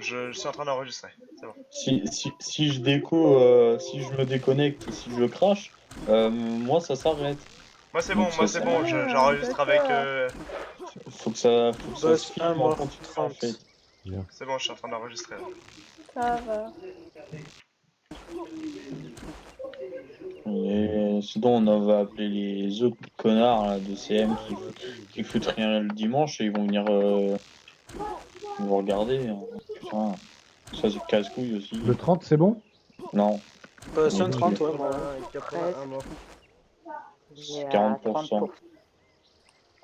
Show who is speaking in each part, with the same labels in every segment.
Speaker 1: Je suis en train d'enregistrer, c'est bon.
Speaker 2: Si je déco, si je me déconnecte et si je crash, moi ça s'arrête.
Speaker 1: Moi c'est
Speaker 2: Donc
Speaker 1: bon, moi c'est bon, j'enregistre avec...
Speaker 2: faut que ça
Speaker 3: Boss
Speaker 2: se
Speaker 3: 1
Speaker 2: filme en
Speaker 3: mort,
Speaker 2: continu en
Speaker 3: 30.
Speaker 2: fait.
Speaker 1: C'est bon, je suis en train d'enregistrer.
Speaker 4: Ça va.
Speaker 2: Et sinon on va appeler les autres connards là, de CM qui foutent rien le dimanche et ils vont venir vous regarder. Hein. Putain, ça c'est casse-couille aussi.
Speaker 5: Le 30, c'est bon?
Speaker 2: Non,
Speaker 3: Boss 1
Speaker 2: Oui.
Speaker 3: 30, ouais, moi.
Speaker 6: 81 mort.
Speaker 2: c'est 40%.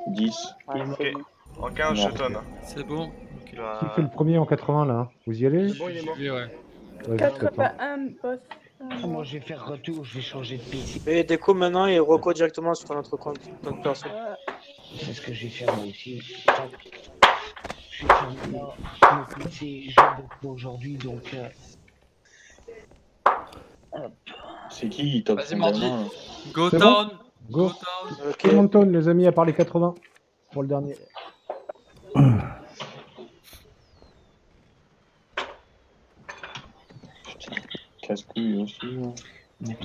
Speaker 2: 10.
Speaker 6: Ouais,
Speaker 1: Ok,
Speaker 6: c'est bon.
Speaker 1: en 15 je
Speaker 2: Merde.
Speaker 1: tonne.
Speaker 7: C'est bon. Ok.
Speaker 1: Je
Speaker 5: Qui
Speaker 1: dois-
Speaker 5: fait le premier en 80 là? Vous y allez?
Speaker 6: C'est bon, il est mort.
Speaker 7: Oui, ouais.
Speaker 5: Ouais, juste attends.
Speaker 4: 81 boss.
Speaker 8: Moi je vais faire retour, je vais changer de PC.
Speaker 3: Et déco maintenant et reco directement sur notre compte perso.
Speaker 8: C'est ce que je vais faire moi aussi. Tac. Je vais faire là, le PC, je bloque pour aujourd'hui donc.
Speaker 2: C'est qui il top
Speaker 7: Vas-y,
Speaker 2: son
Speaker 7: Mardi.
Speaker 2: gamin, là
Speaker 7: Go
Speaker 5: C'est
Speaker 7: town.
Speaker 5: Go.
Speaker 7: Go town.
Speaker 3: Ok.
Speaker 5: Tout le monde tonne, les amis, à part les 80 pour le dernier.
Speaker 2: Casse-couille aussi. Hein.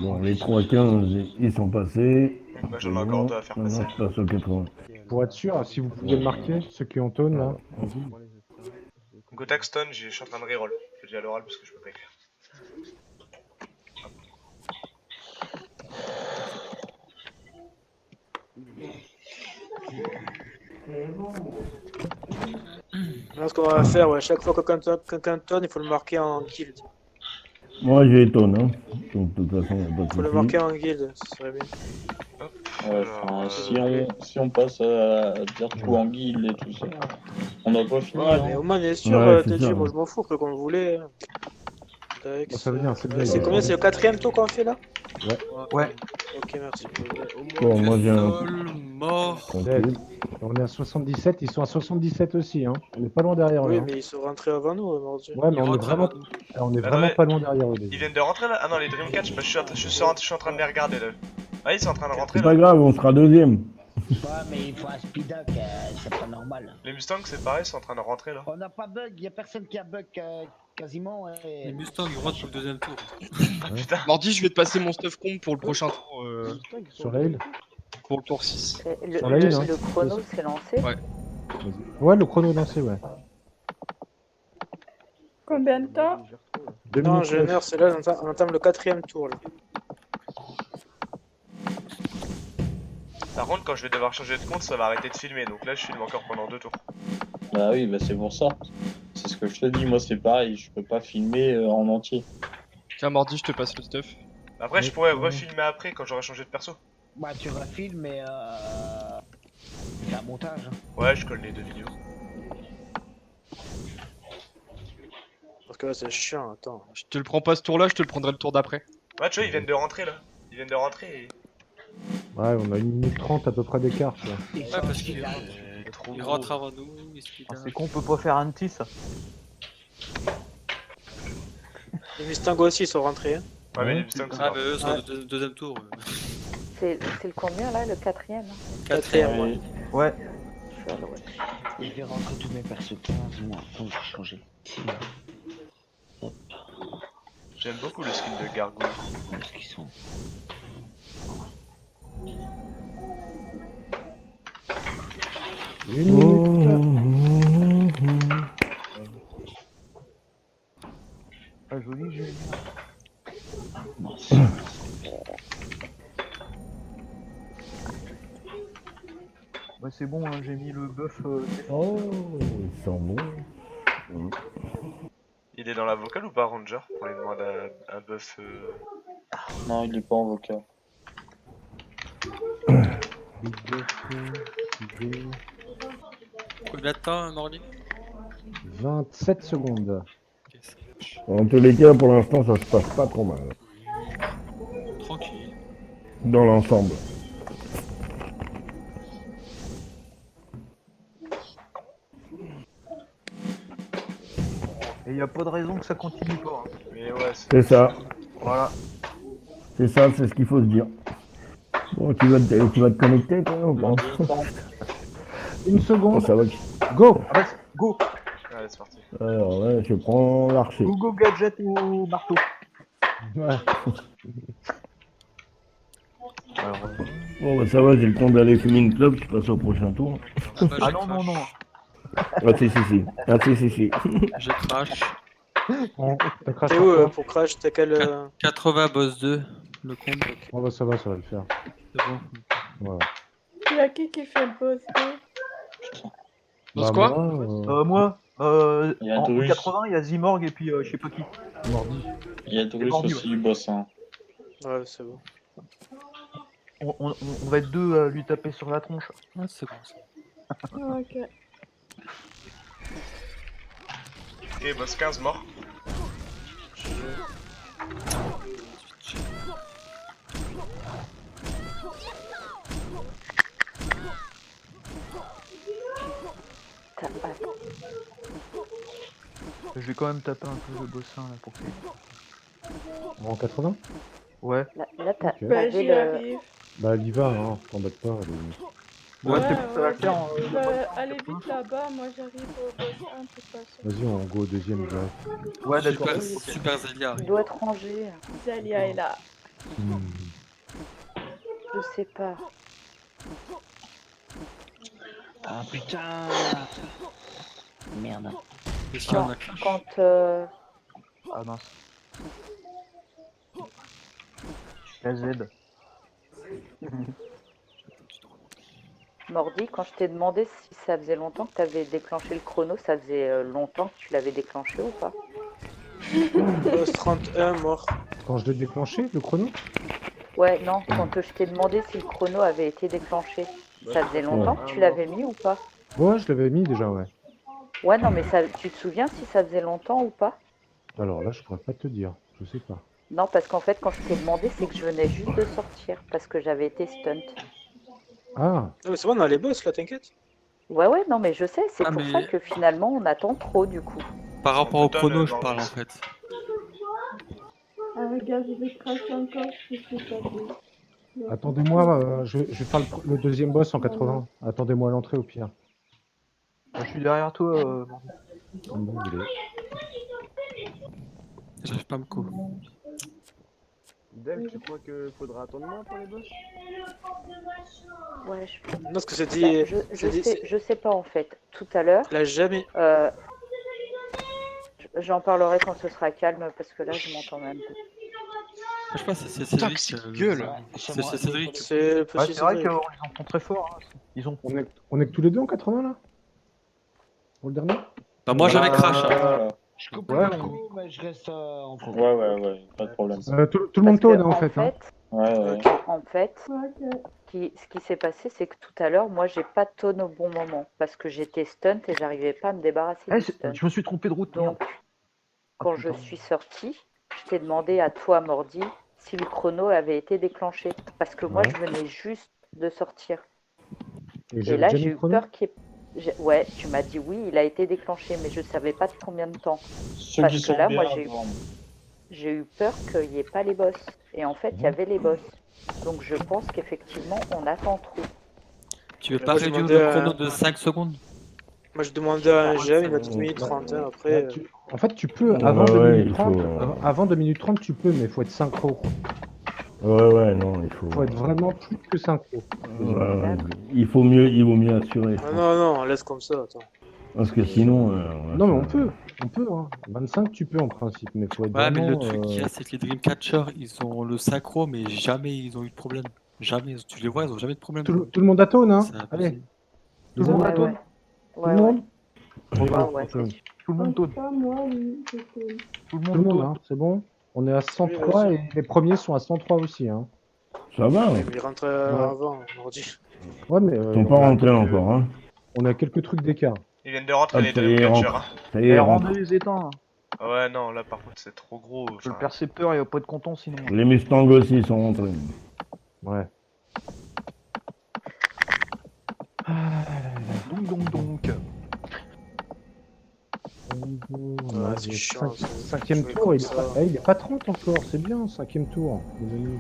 Speaker 9: Bon, les 3-15, ils sont passés.
Speaker 1: Bah, j'en ai encore deux à faire passer.
Speaker 9: Maintenant, je passe au 80.
Speaker 5: Pour être sûr, si vous pouvez le marquer, ceux qui ont tonne là.
Speaker 1: Go Taxton, je suis en train de reroll. Je le dis à l'oral parce que je peux pas écrire.
Speaker 3: Là, ce qu'on va faire, ouais, chaque fois que quelqu'un tonne, il faut le marquer en guild.
Speaker 9: Moi, j'ai étonne, hein. Donc, de toute façon, il n'y a pas
Speaker 3: Il
Speaker 9: de
Speaker 3: faut le
Speaker 9: souci.
Speaker 3: marquer en guild, ce serait bien.
Speaker 2: Ouais, enfin, si on passe à dire tout en guild et tout ça, on n'a pas fini.
Speaker 3: Ouais,
Speaker 2: hein.
Speaker 3: mais au moins, on est sûr,
Speaker 9: Ouais, c'est
Speaker 3: t'as
Speaker 9: ça,
Speaker 3: dit, moi
Speaker 9: ouais.
Speaker 3: je m'en fous, après, comme vous voulez. Dex,
Speaker 5: Ça veut bien, c'est bien.
Speaker 3: c'est combien? C'est le 4ème tour qu'on fait là?
Speaker 7: Ouais.
Speaker 3: Ok, merci.
Speaker 9: Bon, moi, j'ai un...
Speaker 7: Sol, mort.
Speaker 9: Tranquille.
Speaker 5: On est à 77, ils sont à 77 aussi. Hein. On n'est pas loin derrière eux.
Speaker 3: Oui,
Speaker 5: hein.
Speaker 3: mais ils sont rentrés avant nous, mordu.
Speaker 5: Ouais, mais
Speaker 7: Il
Speaker 5: on est
Speaker 7: rentre
Speaker 5: vraiment,
Speaker 7: avant nous.
Speaker 5: on est
Speaker 1: Bah,
Speaker 5: vraiment
Speaker 1: ouais.
Speaker 5: pas loin derrière eux. les
Speaker 1: Ils
Speaker 5: gars.
Speaker 1: viennent de rentrer là? Ah non, les Dreamcatch, bah, je suis en train de les regarder là. Ah, ils sont en train de rentrer
Speaker 9: C'est
Speaker 1: là.
Speaker 9: pas grave, on sera deuxième.
Speaker 8: Ouais, mais il faut un speed up, c'est pas normal.
Speaker 1: Les Mustangs, c'est pareil, ils sont en train de rentrer là.
Speaker 8: On n'a pas bug, y a personne qui a bug quasiment.
Speaker 7: Les Mustangs, ils rentrent pour le deuxième tour.
Speaker 1: Putain.
Speaker 10: Mardi, je vais te passer mon stuff comp pour le prochain tour.
Speaker 5: Sur la île.
Speaker 10: Pour le tour 6.
Speaker 6: Le,
Speaker 5: Sur la ligne, hein.
Speaker 6: le chrono s'est lancé.
Speaker 10: Ouais.
Speaker 5: Ouais, le chrono est lancé, ouais.
Speaker 4: Combien de temps?
Speaker 5: 2
Speaker 3: Non,
Speaker 5: minutes
Speaker 3: je
Speaker 5: 9.
Speaker 3: meurs, c'est là, on entame le 4ème tour là.
Speaker 1: Par contre, quand je vais devoir changer de compte, ça va arrêter de filmer. Donc là, je filme encore pendant 2 tours.
Speaker 2: Bah oui, bah c'est pour ça. C'est ce que je te dis, moi c'est pareil, je peux pas filmer en entier.
Speaker 10: Tiens, Mardi, je te passe le stuff.
Speaker 1: Après, je pourrais refilmer après quand j'aurai changé de perso.
Speaker 8: Bah, tu refilmes, mais c'est un montage. Hein.
Speaker 1: Ouais, je colle les 2 vidéos.
Speaker 3: Parce que là, c'est chiant, attends.
Speaker 10: Je te le prends pas ce tour-là, je te le prendrai le tour d'après.
Speaker 1: Ouais, tu vois, ils viennent de rentrer là. Ils viennent de rentrer et...
Speaker 5: Ouais, on a 1 minute 30 à peu près d'écart. tu vois.
Speaker 8: Et
Speaker 7: Ouais,
Speaker 8: ça,
Speaker 7: parce
Speaker 8: c'est
Speaker 7: qu'il
Speaker 8: là.
Speaker 1: trop
Speaker 7: Il
Speaker 1: gros.
Speaker 7: rentre avant nous. Il se
Speaker 11: Ah, c'est con, on peut pas faire un petit ça.
Speaker 3: Les Mustangs aussi ils sont rentrés. Hein.
Speaker 1: Ouais, mais les Mustangs, c'est
Speaker 7: Ah,
Speaker 1: pas...
Speaker 7: mais eux sont
Speaker 3: Ouais.
Speaker 7: au deuxième tour.
Speaker 6: C'est le combien là? Le 4ème? Hein?
Speaker 3: 4ème, ouais.
Speaker 11: Ouais.
Speaker 6: Je suis à l'ouest.
Speaker 8: Et je vais rentrer tous mes persos 15 mois, donc j'ai changé.
Speaker 1: J'aime beaucoup le skin de Gargouille.
Speaker 8: Où est-ce qu'ils sont?
Speaker 5: Une minute.
Speaker 11: Pas joli, joli. Ouais, c'est bon, hein, j'ai mis le buff.
Speaker 9: Oh, ils sont bons.
Speaker 1: Il est dans la vocale ou pas, Ranger? Pour lui demander un buff...
Speaker 2: Non, il est pas en vocal.
Speaker 7: Combien de temps, Mordi?
Speaker 5: 27 secondes.
Speaker 7: Ok, ça marche.
Speaker 9: En tous les cas, pour l'instant, ça se passe pas trop mal.
Speaker 7: Tranquille.
Speaker 9: Dans l'ensemble.
Speaker 11: Et y a pas de raison que ça continue pas. Hein.
Speaker 1: Mais ouais,
Speaker 9: C'est ça.
Speaker 11: Voilà.
Speaker 9: C'est ça, c'est ce qu'il faut se dire. Bon, tu vas te connecter, toi, ou pas?
Speaker 5: 1 seconde.
Speaker 9: Bon, ça va.
Speaker 5: Go.
Speaker 11: Ah bah, go.
Speaker 1: Allez. Allez, c'est parti.
Speaker 9: Alors, ouais, je prends l'archer.
Speaker 11: Google Gadget ou marteau.
Speaker 5: Ouais.
Speaker 11: Alors,
Speaker 9: Bon, bah ça va, j'ai le temps d'aller fumer une clope, je passe au prochain tour.
Speaker 7: Ah, bah,
Speaker 11: ah
Speaker 7: je
Speaker 11: non, non,
Speaker 7: crache.
Speaker 11: non.
Speaker 9: Ah, si. Ah, si.
Speaker 7: Je crash.
Speaker 5: Bon, t'as crash
Speaker 3: T'es
Speaker 5: sur
Speaker 3: où
Speaker 5: quoi
Speaker 3: pour crash? T'as quel.
Speaker 7: 80 boss 2. Le combo.
Speaker 5: Bon, bah ça va le faire.
Speaker 7: C'est bon.
Speaker 5: Voilà.
Speaker 4: Il y a qui fait le boss
Speaker 10: Boss quoi
Speaker 11: Moi,
Speaker 2: Il y a
Speaker 11: en
Speaker 2: Drus.
Speaker 11: 80, il y a Zimorg et puis je sais pas qui.
Speaker 5: Mordi.
Speaker 2: Il y a Drus
Speaker 11: mordu,
Speaker 2: aussi, boss. Hein.
Speaker 3: Ouais, c'est bon.
Speaker 11: On va être deux à lui taper sur la tronche.
Speaker 7: Ah, c'est bon ça.
Speaker 4: Ok.
Speaker 1: Ok, boss 15 mort.
Speaker 6: T'as- ah,
Speaker 11: Je vais quand même taper un peu le bossin là pour que.
Speaker 5: En 80?
Speaker 11: Ouais.
Speaker 6: là, t'as
Speaker 5: Ok.
Speaker 4: Bah,
Speaker 6: t'avais
Speaker 4: j'y
Speaker 6: le.
Speaker 4: arrive.
Speaker 5: Bah, elle y va, hein. T'embête pas.
Speaker 11: Ouais,
Speaker 4: Ouais,
Speaker 11: c'est bon, ça va le faire. hein.
Speaker 4: Bah, allez vite là-bas, moi j'arrive au boss 1 de toute façon.
Speaker 5: Vas-y, on go au deuxième direct.
Speaker 11: Ouais, d'accord.
Speaker 7: Super Zelia.
Speaker 6: Il doit être rangé.
Speaker 4: Zalia est là.
Speaker 6: Je sais pas.
Speaker 8: Ah putain. Merde.
Speaker 7: Qu'est-ce qu'il y en a crash?
Speaker 6: Quand.
Speaker 11: Ah mince. La Z.
Speaker 6: Mordi, quand je t'ai demandé si ça faisait longtemps que tu avais déclenché le chrono, ça faisait longtemps que tu l'avais déclenché ou pas?
Speaker 3: Boss 31 mort.
Speaker 5: Quand je l'ai déclenché, le chrono?
Speaker 6: Ouais, non, quand je t'ai demandé si le chrono avait été déclenché, ça faisait longtemps que tu l'avais mis ou pas?
Speaker 5: Ouais, je l'avais mis déjà, ouais.
Speaker 6: Ouais, non, mais ça, tu te souviens si ça faisait longtemps ou pas?
Speaker 5: Alors là, je pourrais pas te dire. Je sais pas.
Speaker 6: Non, parce qu'en fait, quand je t'ai demandé, c'est que je venais juste de sortir, parce que j'avais été stunt.
Speaker 5: Ah,
Speaker 3: Non, mais c'est bon, on a les boss là, t'inquiète.
Speaker 6: Ouais, non, mais je sais, c'est
Speaker 7: Ah,
Speaker 6: pour
Speaker 7: mais-
Speaker 6: ça que finalement, on attend trop, du coup.
Speaker 7: Par rapport au
Speaker 1: Total,
Speaker 7: chrono, je
Speaker 1: Mordi.
Speaker 7: parle en fait.
Speaker 4: Ah, regarde, je vais cracher encore, je sais pas bien.
Speaker 5: attendez-moi, je vais faire le deuxième boss en 80. Attendez-moi à l'entrée au pire.
Speaker 11: Je suis derrière toi. Mordi.
Speaker 5: Comme vous voulez.
Speaker 7: J'arrive pas à me co.
Speaker 12: Del, tu crois qu'il faudra attendre moins pour les boss?
Speaker 6: Ouais, je...
Speaker 3: Non, ce que c'est
Speaker 6: Bah,
Speaker 3: dit.
Speaker 6: je sais pas, en fait. Tout à l'heure,
Speaker 3: Là, jamais.
Speaker 6: j'en parlerai quand ce sera calme, parce que là, je m'entends même pas.
Speaker 7: Je sais pas, c'est
Speaker 10: Putain,
Speaker 7: Cédric.
Speaker 10: que c'est gueule.
Speaker 7: C'est Cédric.
Speaker 3: C'est le
Speaker 11: Ouais,
Speaker 3: petit
Speaker 11: c'est vrai
Speaker 3: Cédric.
Speaker 11: qu'ils en font très fort. Hein. Ils ont.
Speaker 5: On est que tous les deux en 80 là? Pour le dernier?
Speaker 7: Bah, moi j'avais crash. Hein.
Speaker 2: Voilà.
Speaker 8: Je coupe
Speaker 5: Ouais,
Speaker 8: le coup, mais je reste en cours.
Speaker 2: Ouais, pas de problème.
Speaker 5: Tout le monde
Speaker 6: Parce
Speaker 5: tourne
Speaker 6: que,
Speaker 5: en fait. Hein.
Speaker 2: Ouais.
Speaker 6: En fait, ce qui s'est passé, c'est que tout à l'heure, moi, j'ai pas tonne au bon moment, parce que j'étais stunt et j'arrivais pas à me débarrasser
Speaker 11: Eh,
Speaker 6: du stunt.
Speaker 11: je me suis trompé de route. merde.
Speaker 6: Donc, quand je suis sortie, je t'ai demandé à toi, Mordi, si le chrono avait été déclenché. Parce que moi,
Speaker 5: Ouais.
Speaker 6: je venais juste de sortir.
Speaker 5: Et
Speaker 6: Et
Speaker 5: j'avais
Speaker 6: là,
Speaker 5: déjà
Speaker 6: j'ai
Speaker 5: mis
Speaker 6: eu
Speaker 5: le chrono.
Speaker 6: peur qu'il y ait... Ouais, tu m'as dit oui, il a été déclenché, mais je savais pas de combien de temps.
Speaker 2: Ceux
Speaker 6: Parce
Speaker 2: qui
Speaker 6: que
Speaker 2: sont
Speaker 6: là,
Speaker 2: bien
Speaker 6: moi, j'ai eu peur qu'il n'y ait pas les boss. Et en fait, il y avait les boss. Donc, je pense qu'effectivement, on attend trop.
Speaker 7: Tu veux pas
Speaker 3: Moi, j'ai
Speaker 7: réduire
Speaker 3: demandé
Speaker 7: le
Speaker 3: à-
Speaker 7: chrono de 5 secondes?
Speaker 3: Moi, je demandais à un GM, il m'a dit minutes 30. Hein, après,
Speaker 5: En fait, tu peux,
Speaker 9: Ouais,
Speaker 5: avant 2
Speaker 9: ouais,
Speaker 5: minutes
Speaker 9: il
Speaker 5: 30,
Speaker 9: faut-
Speaker 5: avant 2 minutes 30, tu peux, mais il faut être synchro.
Speaker 9: Ouais, non, il faut.
Speaker 5: Il faut être vraiment plus que synchro.
Speaker 9: Ouais, il vaut mieux assurer. je
Speaker 3: ah,
Speaker 9: pense.
Speaker 3: non, on laisse comme ça, attends.
Speaker 9: Parce que sinon.
Speaker 5: Non, mais on peut, hein. 25, tu peux en principe, mais il faut être
Speaker 7: Ouais, mais
Speaker 5: vraiment.
Speaker 7: le truc qu'il y a, c'est que les Dreamcatcher, ils ont le synchro, mais jamais ils ont eu de problème. Jamais. Tu les vois, ils ont jamais de problème.
Speaker 5: Tout le monde à tone, hein.
Speaker 7: C'est abusé.
Speaker 5: Allez, les amis à
Speaker 6: Ouais,
Speaker 5: tone.
Speaker 6: ouais.
Speaker 5: Tout
Speaker 6: Ouais,
Speaker 5: le monde.
Speaker 6: ouais, c'est sûr.
Speaker 11: Tout le monde tourne.
Speaker 4: Pas moi, oui, je tourne.
Speaker 11: Tout
Speaker 5: Tout le monde, hein. C'est bon. On est à 103 et les premiers sont à 103 aussi, hein.
Speaker 9: Ça va.
Speaker 3: Mais il rentre avant, Mordi.
Speaker 5: Ouais, mais.
Speaker 9: Ils sont pas rentrés encore, hein.
Speaker 5: On a quelques trucs d'écart.
Speaker 1: Ils viennent de rentrer
Speaker 9: Hop,
Speaker 1: les
Speaker 9: ça y est,
Speaker 1: Dreamcatcher.
Speaker 9: rentre.
Speaker 1: Hein.
Speaker 9: Ça y
Speaker 11: Et
Speaker 9: est, rentre.
Speaker 11: rendez les étangs.
Speaker 1: Ouais, non, là par contre, c'est trop gros.
Speaker 11: Le
Speaker 1: enfin,
Speaker 11: percepteur, il va pas être content sinon.
Speaker 9: Les Mustangs aussi sont rentrés.
Speaker 5: Ouais.
Speaker 11: Donc.
Speaker 3: Ouais, c'est chiant, ça.
Speaker 5: Cinquième
Speaker 3: Je vais
Speaker 5: tour,
Speaker 3: comme
Speaker 5: il est,
Speaker 3: ça.
Speaker 5: pas, il est pas 30 encore, c'est bien, cinquième tour, les amis.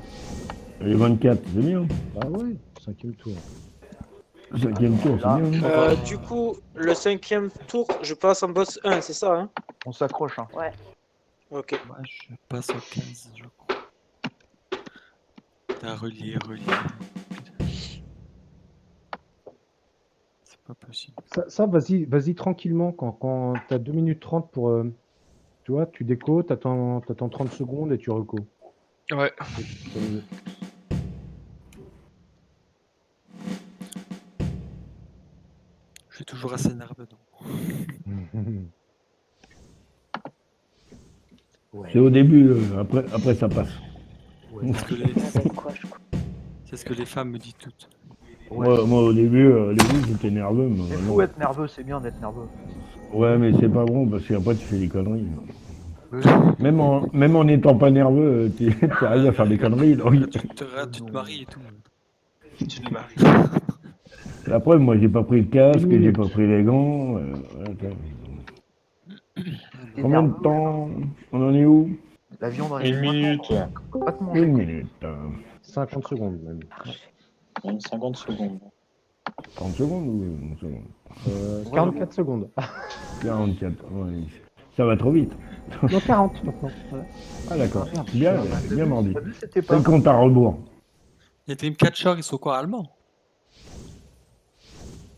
Speaker 9: Les 24, c'est bien.
Speaker 5: Ah ouais, cinquième tour.
Speaker 9: Cinquième tour, c'est bien.
Speaker 3: Du coup, le 5e tour, je passe en boss 1, c'est ça, hein?
Speaker 11: On s'accroche, hein.
Speaker 6: Ouais.
Speaker 3: Ok.
Speaker 7: Moi, je passe au 15, je crois. T'as relié. C'est pas possible.
Speaker 5: Ça vas-y tranquillement. Quand t'as 2 minutes 30 pour. Tu vois, tu déco, t'attends 30 secondes et tu reco.
Speaker 10: Ouais.
Speaker 5: C'est mieux.
Speaker 7: Je suis toujours assez nerveux, donc.
Speaker 9: C'est au début, après ça passe.
Speaker 7: C'est ce que les-
Speaker 6: Avec quoi je crois.
Speaker 7: c'est ce que les femmes me disent toutes.
Speaker 9: Moi, au début, j'étais nerveux. Mais
Speaker 11: Il
Speaker 9: non.
Speaker 11: faut être nerveux, c'est bien d'être nerveux.
Speaker 9: Ouais, mais c'est pas bon parce qu'après tu fais des conneries. Même en n'étant pas nerveux, tu arrives à faire des conneries. Donc.
Speaker 7: Tu te maries et tout.
Speaker 1: Tu te maries.
Speaker 9: La preuve, moi j'ai pas pris le casque, j'ai pas pris les gants. Voilà, combien de temps? On en est où?
Speaker 11: La viande dans
Speaker 2: 1 minute.
Speaker 11: Pas te manger.
Speaker 9: 1 minute.
Speaker 5: 50 secondes même.
Speaker 2: Même 50 secondes.
Speaker 9: 30 secondes ou 1 seconde?
Speaker 5: 44 secondes.
Speaker 9: 44, ouais. Ça va trop vite.
Speaker 5: Non, 40 maintenant. Ouais.
Speaker 9: Ah d'accord, bien mordu.
Speaker 11: T'as vu, c'était
Speaker 9: C'est
Speaker 11: pas.
Speaker 9: le compte à rebours.
Speaker 7: Les Dreamcatcher, ils sont quoi, allemands?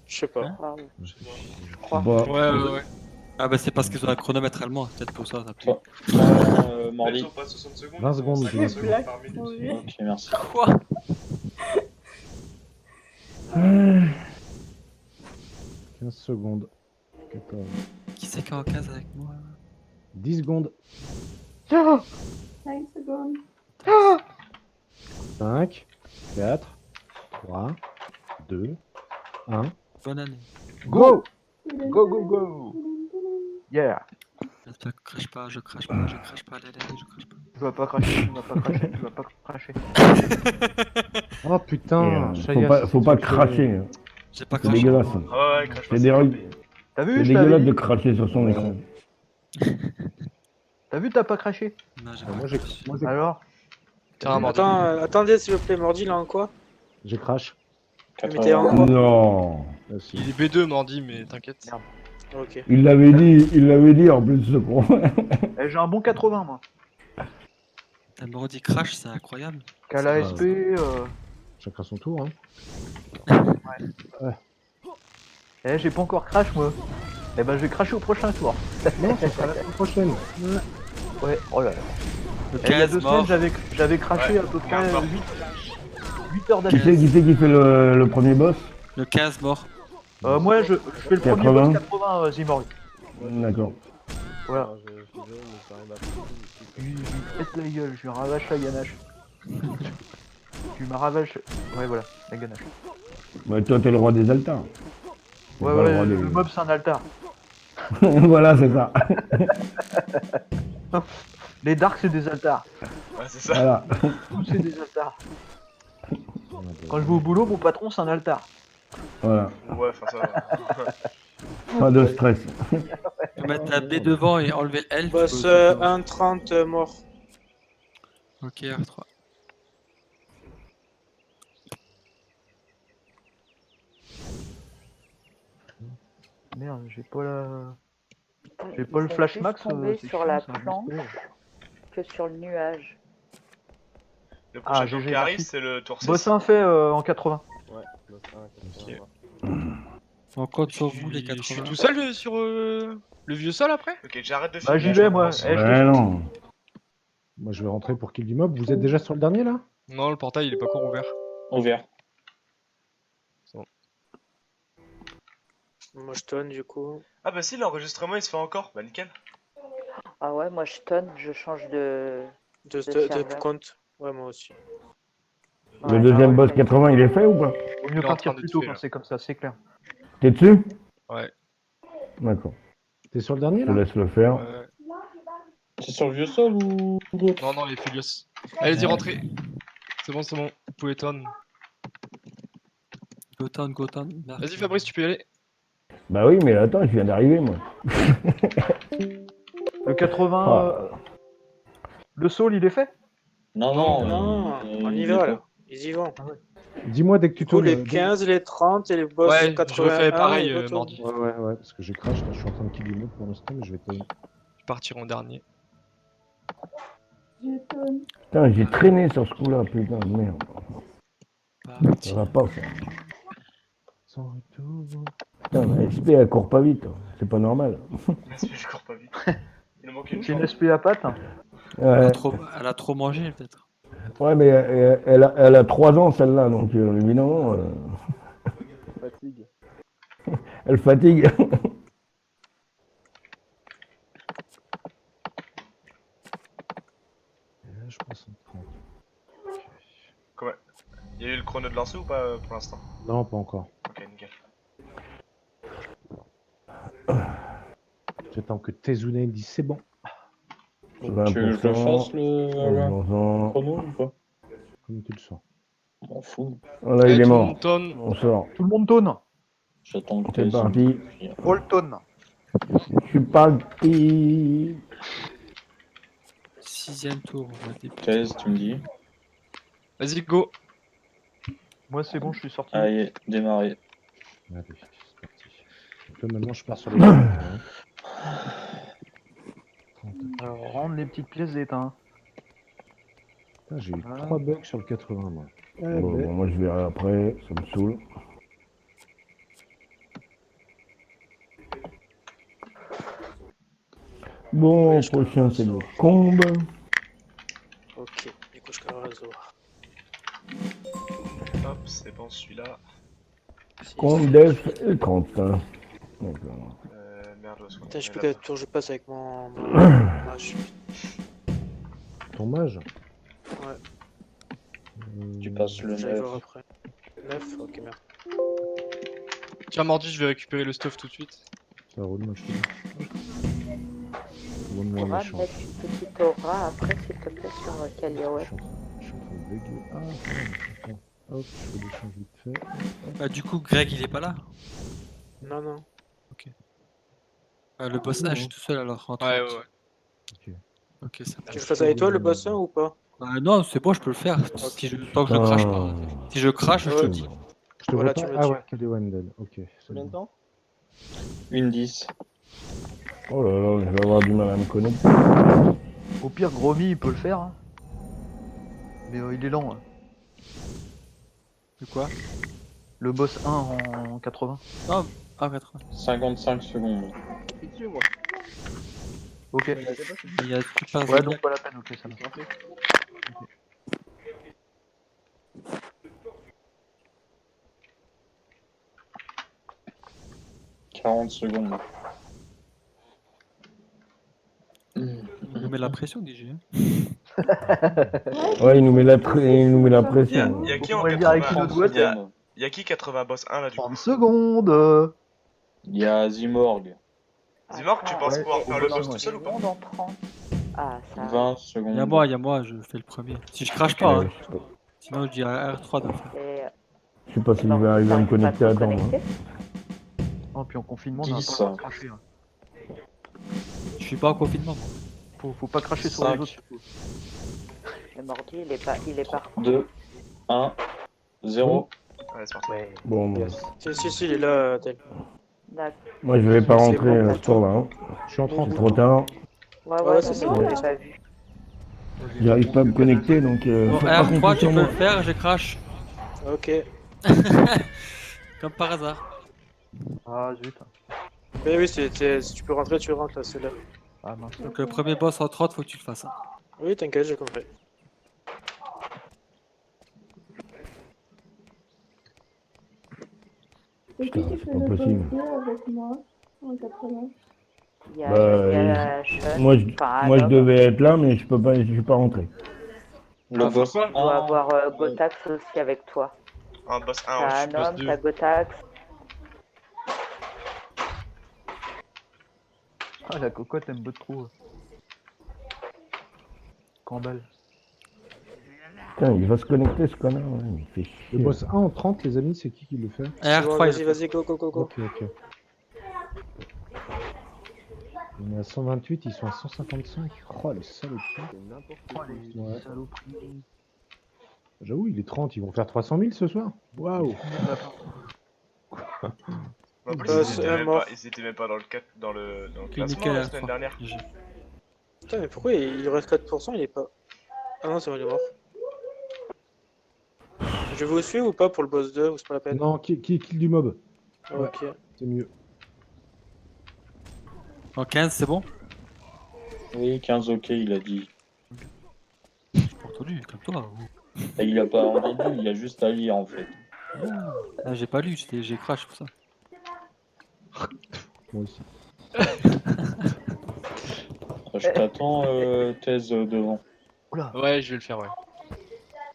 Speaker 3: Je sais pas.
Speaker 6: Ah, oui.
Speaker 9: Je
Speaker 6: crois.
Speaker 10: Ouais.
Speaker 7: Ah bah c'est parce qu'ils ont un chronomètre allemand, peut-être pour ça.
Speaker 2: Toi, Mordi.
Speaker 1: Bientôt, pas 60 secondes.
Speaker 5: 20 secondes,
Speaker 1: 50
Speaker 5: Julie.
Speaker 1: secondes par minute.
Speaker 4: Oui.
Speaker 2: Ok, merci.
Speaker 7: Quoi?
Speaker 5: 15 secondes. 14.
Speaker 7: Qui c'est qui est en case avec moi?
Speaker 5: 10 secondes.
Speaker 4: 5 secondes.
Speaker 5: 5, 4, 3, 2, 1.
Speaker 7: Bonne année.
Speaker 11: Go! Go, go, go! Yeah!
Speaker 7: Je crache pas, allez, je crache pas.
Speaker 11: Tu vas pas cracher, tu vas pas cracher, tu vas pas cracher.
Speaker 5: Oh putain,
Speaker 9: Faut pas cracher. Hein.
Speaker 7: J'ai pas
Speaker 9: C'est
Speaker 7: craché.
Speaker 9: dégueulasse.
Speaker 1: Ah ouais, crache pas.
Speaker 9: C'est
Speaker 11: T'as
Speaker 9: c'est
Speaker 11: vu, je t'avais
Speaker 9: dégueulasse
Speaker 11: dit.
Speaker 9: de cracher sur son écran.
Speaker 11: T'as vu, t'as pas craché.
Speaker 7: Non, j'ai
Speaker 5: Ah,
Speaker 7: pas
Speaker 5: moi, j'ai
Speaker 7: craché.
Speaker 11: Alors?
Speaker 10: Tiens, Mordi.
Speaker 3: Attendez, s'il vous plaît, Mordi, là, en quoi?
Speaker 5: J'ai crash.
Speaker 3: Mais t'es en
Speaker 2: 80.
Speaker 3: quoi?
Speaker 9: Non.
Speaker 5: Ah, si.
Speaker 10: Il est B2, Mordi, mais t'inquiète.
Speaker 11: Merde.
Speaker 3: Ok.
Speaker 9: Il l'avait dit en plus ce con.
Speaker 11: Eh, j'ai un bon 80, moi.
Speaker 7: T'as me redit crash, c'est incroyable.
Speaker 11: Kala SP,
Speaker 5: Chacun son tour. Hein.
Speaker 11: Eh, j'ai pas encore crash, moi. Eh ben, je vais cracher au prochain tour.
Speaker 5: Non, ça sera la semaine prochaine.
Speaker 11: Ouais, oh là là.
Speaker 7: Le
Speaker 11: Eh, il y a
Speaker 7: 15
Speaker 11: 2
Speaker 7: mort.
Speaker 11: semaines, j'avais craché
Speaker 1: Ouais,
Speaker 11: à peu
Speaker 1: il
Speaker 11: près
Speaker 1: est encore.
Speaker 11: 8 heures
Speaker 9: Qui
Speaker 11: d'affilée.
Speaker 9: c'est qui fait le premier boss?
Speaker 7: Le 15 mort.
Speaker 11: Moi, je fais le premier
Speaker 9: 80.
Speaker 11: boss 80 Zimori.
Speaker 9: D'accord.
Speaker 11: Voilà.
Speaker 12: Je fais mais j'arrive à faire.
Speaker 11: Je lui pète la gueule, je lui ravache la ganache. Tu me ravache. Ouais, voilà, la ganache.
Speaker 9: Bah, toi, t'es le roi des altars. T'es
Speaker 11: Ouais,
Speaker 9: pas le
Speaker 11: ouais,
Speaker 9: roi
Speaker 11: le
Speaker 9: des-
Speaker 11: mob, c'est un altar.
Speaker 9: Voilà, c'est ça.
Speaker 11: Les darks, c'est des altars.
Speaker 1: Ouais, c'est ça.
Speaker 9: Voilà.
Speaker 11: Tous, c'est des altars. Quand je vais au boulot, mon patron, c'est un altar.
Speaker 9: Voilà.
Speaker 1: Ouais, enfin ça va.
Speaker 9: Pas de stress.
Speaker 7: Tu peux mettre la B devant et enlever le L.
Speaker 3: Boss
Speaker 7: tu peux-
Speaker 3: 1,30 mort.
Speaker 7: Ok, R3.
Speaker 11: Merde, j'ai pas la.
Speaker 6: Putain,
Speaker 11: J'ai
Speaker 6: ils
Speaker 11: pas le
Speaker 6: sont
Speaker 11: flash
Speaker 6: plus
Speaker 11: max.
Speaker 6: tombés
Speaker 11: c'est
Speaker 6: sur
Speaker 11: chiant,
Speaker 6: la
Speaker 11: ça,
Speaker 6: planche
Speaker 11: mais
Speaker 6: que sur le nuage.
Speaker 1: Le prochain
Speaker 11: Ah,
Speaker 1: tour
Speaker 11: GG,
Speaker 1: qui arrive,
Speaker 11: merci.
Speaker 1: c'est le tour 6.
Speaker 11: Boss 1 fait en 80.
Speaker 12: Ouais, donc ça,
Speaker 1: Ok.
Speaker 7: On compte sur
Speaker 10: Je
Speaker 7: vous, les
Speaker 10: suis
Speaker 7: 80.
Speaker 10: tout seul sur le vieux sol après?
Speaker 1: Ok, j'arrête de
Speaker 11: Bah,
Speaker 1: filmer.
Speaker 11: j'y vais, moi.
Speaker 1: je
Speaker 11: Eh, je te
Speaker 9: Ouais, non.
Speaker 5: Moi, je vais rentrer pour kill du mob. Vous êtes déjà sur le dernier là?
Speaker 10: Non, le portail il est pas encore ouvert.
Speaker 2: Ouvert.
Speaker 3: Moi, je tonne, du coup.
Speaker 1: Ah bah si, l'enregistrement il se fait encore. Bah nickel.
Speaker 6: Ah ouais, moi je tonne, je change de.
Speaker 3: De
Speaker 6: serveur.
Speaker 3: compte. Ouais, moi aussi.
Speaker 9: Le
Speaker 6: Ouais,
Speaker 9: deuxième
Speaker 6: ouais,
Speaker 9: boss
Speaker 6: ouais.
Speaker 9: 80, il est fait ou pas?
Speaker 11: Vaut
Speaker 10: Il
Speaker 11: mieux
Speaker 10: est en
Speaker 11: partir
Speaker 10: train
Speaker 11: plus
Speaker 10: d'être
Speaker 11: tôt
Speaker 10: fait,
Speaker 11: quand
Speaker 10: là.
Speaker 11: c'est comme ça, c'est clair.
Speaker 9: T'es dessus?
Speaker 10: Ouais.
Speaker 9: D'accord.
Speaker 5: T'es sur le dernier
Speaker 9: Je
Speaker 5: là?
Speaker 9: te laisse le faire.
Speaker 2: C'est sur le vieux sol ou l'autre?
Speaker 10: Non, non, les Furious. Allez-y, rentrez. C'est bon, vous pouvez turn.
Speaker 7: Gotan, Gotan.
Speaker 10: Vas-y, Fabrice, tu peux y aller.
Speaker 9: Bah oui, mais attends, je viens d'arriver, moi.
Speaker 11: Le 80.
Speaker 9: Ah.
Speaker 11: Le soul, il est fait?
Speaker 2: Non, non,
Speaker 3: Non, on y va, là. Ils y vont.
Speaker 5: Dis-moi dès que tu
Speaker 3: Du coup,
Speaker 5: tournes.
Speaker 3: les 15, les 30 et les boss
Speaker 10: Ouais, je
Speaker 3: 81.
Speaker 10: refais pareil
Speaker 3: et retour.
Speaker 10: mardi.
Speaker 5: Ouais, parce que j'ai crash, là, je suis en train de kill mode pour l'instant, mais je vais te.
Speaker 10: Je partirai en dernier.
Speaker 9: Putain, j'ai traîné sur ce coup-là, putain, de merde. Ça va pas, ça.
Speaker 5: Sans retour.
Speaker 9: Putain, la SP, elle court pas vite. C'est pas normal.
Speaker 1: Je cours pas vite. Il nous manque une
Speaker 11: C'est une
Speaker 1: jambe.
Speaker 11: SP à pattes.
Speaker 9: Ouais,
Speaker 7: Elle a trop mangé, peut-être.
Speaker 9: ouais mais elle a 3 ans, celle-là, donc évidemment,
Speaker 12: Fatigue.
Speaker 9: elle fatigue.
Speaker 5: Et là, je passe en 30.
Speaker 1: Comment? Il y a eu le chrono de lancer ou pas pour l'instant?
Speaker 5: Non, pas encore.
Speaker 1: Ok, nickel.
Speaker 5: J'attends que Tezune dise c'est bon.
Speaker 2: Tu veux que je le fasse le
Speaker 9: 20%.
Speaker 2: chrono ou pas?
Speaker 5: Comme tu le sens.
Speaker 2: Je m'en fous.
Speaker 9: Voilà, il est
Speaker 10: tout le
Speaker 9: mort.
Speaker 10: monde tonne.
Speaker 9: On sort.
Speaker 11: Tout le monde tonne.
Speaker 2: J'attends que
Speaker 9: C'est parti.
Speaker 11: All tonne.
Speaker 9: Je suis parti.
Speaker 7: 6ème tour, on va débuter.
Speaker 2: 15, tu me dis.
Speaker 10: Vas-y, go.
Speaker 11: Moi, c'est bon, je suis sorti.
Speaker 2: Allez, démarrer.
Speaker 5: Allez, c'est parti. Donc là, maintenant, je pars sur les. Hein.
Speaker 11: Alors, rendre les petites pièces d'étain.
Speaker 5: Putain, j'ai eu 3 bugs sur le 80, moi.
Speaker 9: Bon, moi, je verrai après, ça me saoule. Bon, prochain, c'est le combe.
Speaker 3: Ok, du coup, je crée le réseau.
Speaker 1: Hop, c'est bon celui-là.
Speaker 9: Combe def et 30. D'accord.
Speaker 1: Merde, où est-ce qu'on
Speaker 3: Putain, je sais
Speaker 1: est
Speaker 3: plus
Speaker 1: là?
Speaker 3: quel tour je passe avec mon mage.
Speaker 5: Ton mage
Speaker 3: Ouais,
Speaker 2: Tu passes le
Speaker 3: j'arrive
Speaker 2: 9.
Speaker 3: après. 9, ok, merde.
Speaker 10: Tiens, mardi, je vais récupérer le stuff tout de suite.
Speaker 5: Ça roule, moi, je suis là. Loin de
Speaker 6: Tu
Speaker 5: moi,
Speaker 6: pourras
Speaker 5: méchant.
Speaker 6: mettre une petite aura après, s'il te plaît, sur Kaliaway.
Speaker 5: Je suis en train de bugger. Ah, attends. Hop, je fais des changes vite fait.
Speaker 7: Bah, du coup, Greg, il est pas là.
Speaker 3: Non, non.
Speaker 7: Le boss
Speaker 5: Non,
Speaker 7: H
Speaker 5: non.
Speaker 7: tout seul alors. En
Speaker 10: Ouais,
Speaker 7: 30.
Speaker 10: ouais.
Speaker 5: Ok.
Speaker 7: Ok, ça
Speaker 3: Tu veux que
Speaker 7: marche.
Speaker 3: je fasse avec toi le boss 1 ou pas?
Speaker 7: Non, c'est bon, je peux le faire. Si je... Tant que je crache pas. Si je crache, je te
Speaker 3: Ouais.
Speaker 7: dis.
Speaker 5: Je te
Speaker 3: Voilà,
Speaker 5: vois
Speaker 3: tu
Speaker 5: pas.
Speaker 3: me
Speaker 5: Ah
Speaker 3: dis.
Speaker 5: ouais, Kelly Wendell. Ok. c'est
Speaker 12: Combien de
Speaker 5: bon.
Speaker 12: temps?
Speaker 2: Une 10.
Speaker 9: Oh là là, je vais avoir du mal à me connecter.
Speaker 11: Au pire, Gromy, il peut le faire. Hein. Mais il est lent. Hein.
Speaker 7: De quoi?
Speaker 11: Le boss 1 en 80.
Speaker 7: Ah, 80.
Speaker 2: 55 secondes.
Speaker 12: Je suis dessus, moi.
Speaker 11: Ok.
Speaker 7: Il y a Super
Speaker 11: Ouais,
Speaker 7: Zodiac.
Speaker 11: donc pas la peine, ok, ça marche.
Speaker 12: J'en fais.
Speaker 2: 40 secondes.
Speaker 7: Il nous met la pression, DJ.
Speaker 9: Ouais, il nous met la,
Speaker 1: Il y a,
Speaker 9: pression.
Speaker 1: y a qui
Speaker 11: On
Speaker 1: en
Speaker 11: va le dire avec
Speaker 1: 80?
Speaker 11: une autre boîte.
Speaker 1: Y a qui 80 boss 1 là du coup?
Speaker 11: 30 secondes.
Speaker 2: Il y a Zimorg.
Speaker 1: Zimorg, tu penses
Speaker 11: ouais,
Speaker 1: pouvoir faire le boss
Speaker 11: ouais.
Speaker 1: tout seul ou pas?
Speaker 6: Monde en 30. Ah, ça.
Speaker 2: 20 secondes.
Speaker 7: Il y a moi, je fais le premier. Si je crache pas, hein. Sinon je dis à R3 de le faire.
Speaker 6: Et...
Speaker 9: Je sais pas si je vais arriver à me connecter à temps. Hein.
Speaker 11: Oh, puis en confinement, on a
Speaker 2: 10.
Speaker 11: pas le droit de cracher. Hein.
Speaker 7: Je suis pas en confinement, moi.
Speaker 11: Faut pas cracher sur les
Speaker 2: 5.
Speaker 11: autres. surtout.
Speaker 6: Le mordi, il est par
Speaker 2: 2, 1, 0.
Speaker 1: Allez, c'est parti.
Speaker 3: Ouais.
Speaker 9: Bon, bon.
Speaker 3: Si, il est là, tel.
Speaker 6: D'accord.
Speaker 9: Moi, je vais pas
Speaker 3: C'est
Speaker 9: rentrer
Speaker 3: bon,
Speaker 9: à ce tour-là. Hein.
Speaker 5: Je suis en 30.
Speaker 9: C'est trop tard.
Speaker 6: Ouais,
Speaker 3: c'est
Speaker 6: non,
Speaker 3: ça.
Speaker 6: mais j'ai pas vu.
Speaker 9: J'arrive pas à me connecter, donc
Speaker 7: Bon,
Speaker 9: faites pas
Speaker 7: R3,
Speaker 9: confiance
Speaker 7: tu
Speaker 9: sur
Speaker 7: peux
Speaker 9: moi.
Speaker 7: le faire, je crache.
Speaker 3: Ok.
Speaker 7: Comme par hasard.
Speaker 11: Ah, zut.
Speaker 3: Mais oui, si tu peux rentrer, tu rentres là, c'est là.
Speaker 11: Ah, mince.
Speaker 7: Donc le premier boss en 30, faut que tu le fasses. Hein.
Speaker 3: Oui, t'inquiète, j'ai compris.
Speaker 9: Putain, c'est pas possible.
Speaker 4: avec moi en 80.
Speaker 6: Il y a,
Speaker 9: Bah,
Speaker 6: il y a Sean.
Speaker 9: Moi,
Speaker 6: Enfin,
Speaker 9: moi, je
Speaker 6: Adam.
Speaker 9: devais être là, mais je peux pas, je suis pas rentré.
Speaker 2: Le boss
Speaker 1: quoi?
Speaker 6: Tu dois avoir Gotax aussi avec toi.
Speaker 1: Un boss 1,
Speaker 6: T'as
Speaker 1: je
Speaker 6: un
Speaker 1: suis boss
Speaker 6: homme,
Speaker 1: 2.
Speaker 6: t'as Gotax.
Speaker 11: Ah, la cocotte aime beaucoup trop. Cambal.
Speaker 9: Putain, il va se connecter, ce connard. Ouais, il fait chier.
Speaker 5: Le boss 1 en 30, les amis, c'est qui le fait?
Speaker 7: R3,
Speaker 3: Vas-y, go.
Speaker 5: Ok. On est à 128, ils sont à 155. Oh, les saloperies.
Speaker 12: C'est n'importe
Speaker 11: Oh,
Speaker 12: quoi.
Speaker 11: les
Speaker 5: Ouais.
Speaker 11: saloperies.
Speaker 5: J'avoue, il est 30, ils vont faire 300 000 ce soir. Waouh.
Speaker 1: En plus,
Speaker 3: c'est un mort.
Speaker 1: ils étaient même pas dans le, dans le
Speaker 7: Clinique
Speaker 1: classement
Speaker 7: à
Speaker 1: la
Speaker 7: la
Speaker 1: semaine
Speaker 7: fin.
Speaker 1: dernière.
Speaker 7: GG.
Speaker 3: Putain, mais pourquoi il reste 4%, il est pas... Ah non, c'est vrai, il est mort. Je vais vous suivre ou pas pour le boss 2, ou c'est pas la peine?
Speaker 5: Non, kill du mob. Ouais,
Speaker 3: Ok.
Speaker 5: c'est mieux.
Speaker 7: En 15, c'est bon?
Speaker 2: Oui, 15 ok, il a dit.
Speaker 7: J'ai pas entendu, comme toi.
Speaker 2: Et il a pas entendu, il a juste à lire en fait.
Speaker 7: Ah, j'ai pas lu, j'ai crash pour ça.
Speaker 5: Moi aussi.
Speaker 2: Je t'attends, thèse devant.
Speaker 11: Oula.
Speaker 10: Ouais, je vais le faire, ouais.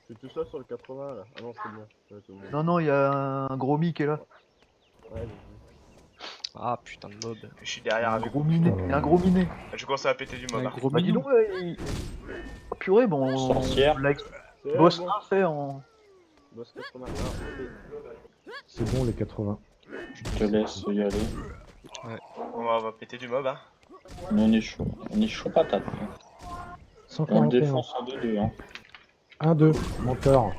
Speaker 12: Je suis tout seul sur le 80 là. Ah non, c'est bien. Ouais, tout le monde.
Speaker 11: Non, non, il y a un gros mi qui est là.
Speaker 12: Ouais,
Speaker 10: Ah putain de mob.
Speaker 1: Je suis derrière
Speaker 11: Un
Speaker 1: avec
Speaker 11: gros
Speaker 1: vous.
Speaker 11: miné. Il y a un gros miné.
Speaker 1: Je commence à péter du mob.
Speaker 7: Un
Speaker 1: hein.
Speaker 7: gros
Speaker 11: Bah dis
Speaker 7: mignon.
Speaker 11: donc, oh, purée, bon...
Speaker 2: Sorcière.
Speaker 12: c'est
Speaker 11: Boss
Speaker 12: bon.
Speaker 11: 1 fait en...
Speaker 12: Boss 80. Ah, ok.
Speaker 5: C'est bon les 80.
Speaker 2: Je te laisse y aller.
Speaker 1: On va péter du mob. Hein.
Speaker 2: Nous on est chaud. On est chaud patate. On le
Speaker 5: 141.
Speaker 2: défonce en 2-2. Hein.
Speaker 5: 1-2. Menteur.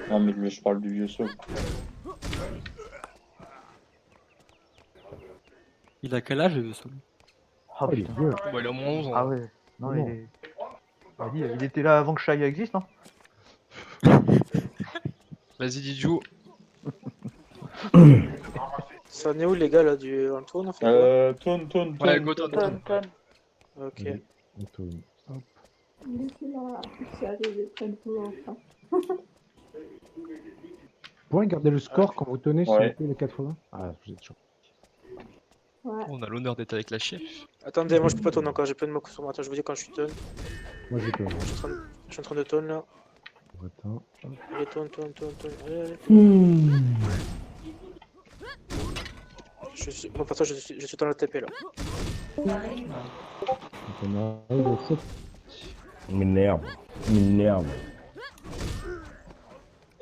Speaker 2: Non mais je parle du vieux saut.
Speaker 7: Il a quel âge, le Solo?
Speaker 11: Ah
Speaker 5: Oh, il est
Speaker 11: putain.
Speaker 5: vieux.
Speaker 10: Bon, il a au moins 11 ans.
Speaker 11: Ah ouais. Non,
Speaker 5: Non.
Speaker 11: il est... Vas-y, il était là avant que Shaya existe, non?
Speaker 10: Vas-y, Didjou.
Speaker 3: Ça en est où les gars là du Antoine en fait
Speaker 2: Tourne.
Speaker 10: Ouais, go, Ton.
Speaker 6: Ton.
Speaker 3: Ok.
Speaker 5: Oui. Antoine. Hop.
Speaker 4: Laissez-la, c'est arrivé très tôt enfin.
Speaker 5: Vous pourrez garder le score quand vous tenez s'il
Speaker 2: Ouais.
Speaker 5: vous plaît, les 80? Ah, vous êtes chaud.
Speaker 4: Ouais.
Speaker 10: On a l'honneur d'être avec la chef.
Speaker 3: Attendez, moi je peux pas tourner encore, j'ai plein de mots sur moi. Attends, je vous dis quand je suis tonne.
Speaker 5: Moi j'ai peur.
Speaker 3: Je suis en train de tonne là.
Speaker 5: Attends.
Speaker 3: Allez, tonne. Allez, allez. Bon, pour ça, je suis dans la TP là.
Speaker 5: Donc on arrive au 7.
Speaker 9: Il m'énerve.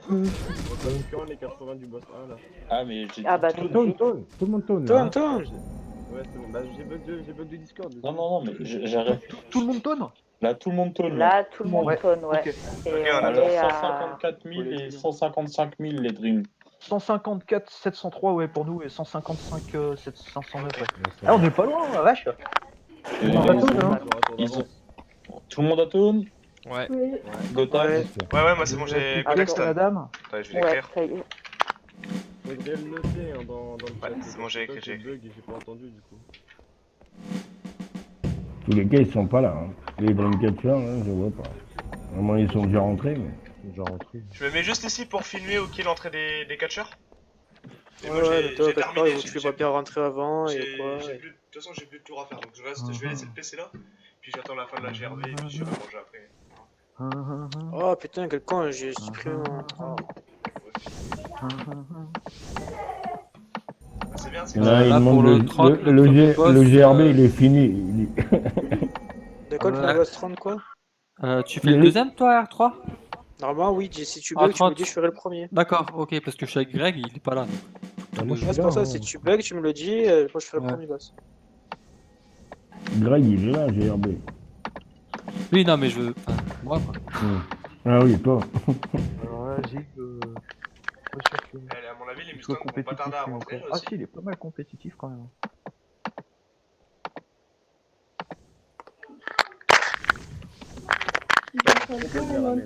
Speaker 12: Concurrent les 80 du boss 1 là.
Speaker 2: Ah mais j'ai
Speaker 6: Ah bah
Speaker 2: dit
Speaker 6: tout de
Speaker 5: Tourne,
Speaker 6: suite.
Speaker 5: tout le monde tourne. là, hein.
Speaker 3: Tonne.
Speaker 12: Ouais, c'est bon. Bah, j'ai bug de Discord.
Speaker 2: Non, mais j'arrête.
Speaker 11: Tout le monde tonne?
Speaker 2: Là, tout le monde tourne. Là.
Speaker 6: Là, tout le monde tourne, ouais.
Speaker 11: Ok.
Speaker 6: Et
Speaker 1: Ok, on
Speaker 6: on
Speaker 2: Alors,
Speaker 6: est à...
Speaker 2: 154 000 et 155 000 les Dreams.
Speaker 11: 154 703 ouais pour nous et 155 509 ouais.
Speaker 5: Ouais, ça
Speaker 11: Ah on
Speaker 5: va.
Speaker 11: est pas loin la vache.
Speaker 2: Et
Speaker 5: On va tourner, hein.
Speaker 2: ils ont... Tout le monde a tourne.
Speaker 10: Ouais.
Speaker 4: Oui.
Speaker 2: Gotham.
Speaker 3: Ouais.
Speaker 1: Ouais, moi c'est bon, j'ai Colexton.
Speaker 11: Madame.
Speaker 1: Attendez, je vais
Speaker 6: Ouais,
Speaker 1: l'écrire.
Speaker 6: ça y est.
Speaker 12: Faudrait le noter hein, dans le chat.
Speaker 1: Ouais, c'est bon, j'ai écrit, j'ai écrit.
Speaker 12: Bug et j'ai pas entendu du coup.
Speaker 9: Tous les gars, ils sont pas là. Hein. Les Dreamcatchers, hein, je vois pas. Vraiment, ils sont déjà rentrés, mais...
Speaker 5: Genre rentré.
Speaker 1: Je me mets juste ici pour filmer où est l'entrée des catcheurs. Et
Speaker 3: Ouais,
Speaker 1: moi
Speaker 3: ouais,
Speaker 1: j'ai
Speaker 3: toi, quelque
Speaker 1: terminé.
Speaker 3: part, il faut que tu les vois bien rentrer avant et quoi.
Speaker 1: De toute façon, j'ai plus de tour à faire donc je vais laisser le PC là. Puis j'attends la fin de la GRV et puis j'irai manger après.
Speaker 3: Oh putain, quel con, j'ai supprimé mon. Oh.
Speaker 1: C'est bien, c'est
Speaker 9: Là,
Speaker 1: bien.
Speaker 9: il
Speaker 7: là,
Speaker 9: demande
Speaker 7: pour le 30, le premier boss,
Speaker 9: le GRB, il est fini.
Speaker 3: De quoi le boss 30 quoi?
Speaker 7: Tu fais le deuxième, toi, R3?
Speaker 3: Normalement, oui, si tu
Speaker 7: Ah,
Speaker 3: bugs, tu me
Speaker 7: 30.
Speaker 3: dis, je ferai le premier.
Speaker 7: D'accord, ok, parce que je suis avec Greg, il est pas là.
Speaker 5: Bah, moi je
Speaker 3: Ouais,
Speaker 5: suis
Speaker 3: c'est
Speaker 5: là.
Speaker 3: pour ça,
Speaker 5: hein.
Speaker 3: si tu bugs, tu me le dis, moi je ferai le
Speaker 7: Ouais.
Speaker 3: premier boss.
Speaker 9: Greg, il est là, GRB.
Speaker 7: Oui, non, mais je veux. Enfin, moi, quoi.
Speaker 9: Ah oui, toi.
Speaker 11: Alors là Zig pas sûr que
Speaker 1: Allez, à mon avis, les
Speaker 11: il soit
Speaker 1: Mustangs vont pas
Speaker 11: compétitif
Speaker 1: tarder à
Speaker 11: lui,
Speaker 1: rentrer
Speaker 11: encore. Ah
Speaker 1: aussi.
Speaker 11: si il est pas mal compétitif quand même.
Speaker 4: Il est en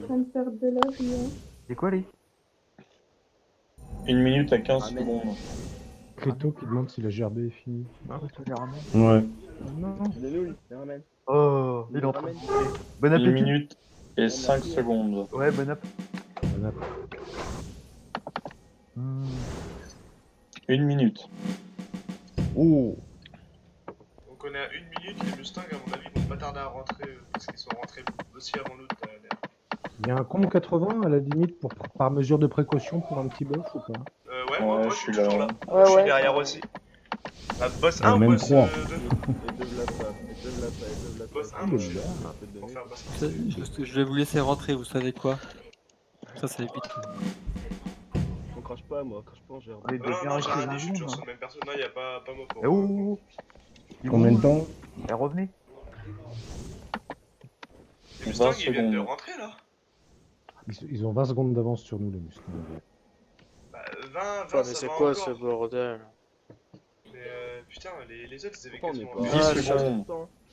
Speaker 4: train de faire de la vie. Hein.
Speaker 11: C'est quoi les?
Speaker 2: 1 minute à 15 secondes.
Speaker 5: Cléto qui demande si la GRB est finie.
Speaker 9: Ouais.
Speaker 5: Non.
Speaker 12: Il est nous, il les ramène.
Speaker 11: Oh il est en train de bon
Speaker 2: 1
Speaker 11: appétit.
Speaker 2: minute et 5 secondes.
Speaker 11: Ouais bon app.
Speaker 5: Bon app.
Speaker 2: 1 minute.
Speaker 11: Oh.
Speaker 1: Donc on est à 1 minute, les Mustangs à mon avis vont pas tarder à rentrer parce qu'ils sont rentrés aussi avant nous tout à l'heure.
Speaker 5: Il y a un combo 80 à la limite pour, par mesure de précaution pour un petit boss ou pas?
Speaker 1: Ouais, moi je suis toujours là.
Speaker 6: Ouais,
Speaker 1: Je suis
Speaker 6: ouais.
Speaker 1: derrière aussi. Ah, boss
Speaker 9: Ah,
Speaker 1: 1 ou
Speaker 9: même
Speaker 1: boss
Speaker 9: 3.
Speaker 1: 2?
Speaker 12: Et deux Vlasa,
Speaker 1: Boss 1,
Speaker 5: Il
Speaker 1: moi
Speaker 5: est
Speaker 1: je suis
Speaker 5: là.
Speaker 1: pour faire boss
Speaker 7: Je vais vous laisser rentrer, vous savez quoi? Ça évite.
Speaker 12: On crache pas, moi, crache pas en GR.
Speaker 11: Allez,
Speaker 1: 1.
Speaker 11: de
Speaker 1: Non,
Speaker 11: bien
Speaker 1: non, j'ai
Speaker 11: rester
Speaker 1: rien dit, je suis
Speaker 11: dans
Speaker 1: toujours
Speaker 11: le
Speaker 1: sur le même perso. Non, y'a pas mot pour.
Speaker 11: Eh oh.
Speaker 9: Combien de temps?
Speaker 11: Eh, revenez.
Speaker 1: Les Mustangs
Speaker 2: 20
Speaker 1: ils viennent de
Speaker 2: secondes.
Speaker 1: rentrer là.
Speaker 5: Ils ont 20 secondes d'avance sur nous, les Mustangs.
Speaker 1: Bah, 20,
Speaker 3: Ouais, mais
Speaker 1: ça
Speaker 3: c'est
Speaker 1: va
Speaker 3: quoi
Speaker 1: encore.
Speaker 3: ce bordel?
Speaker 1: Mais putain, les autres, ils avaient
Speaker 12: Pourquoi on est
Speaker 1: quasiment...
Speaker 12: pas-
Speaker 2: 10
Speaker 3: le
Speaker 2: secondes.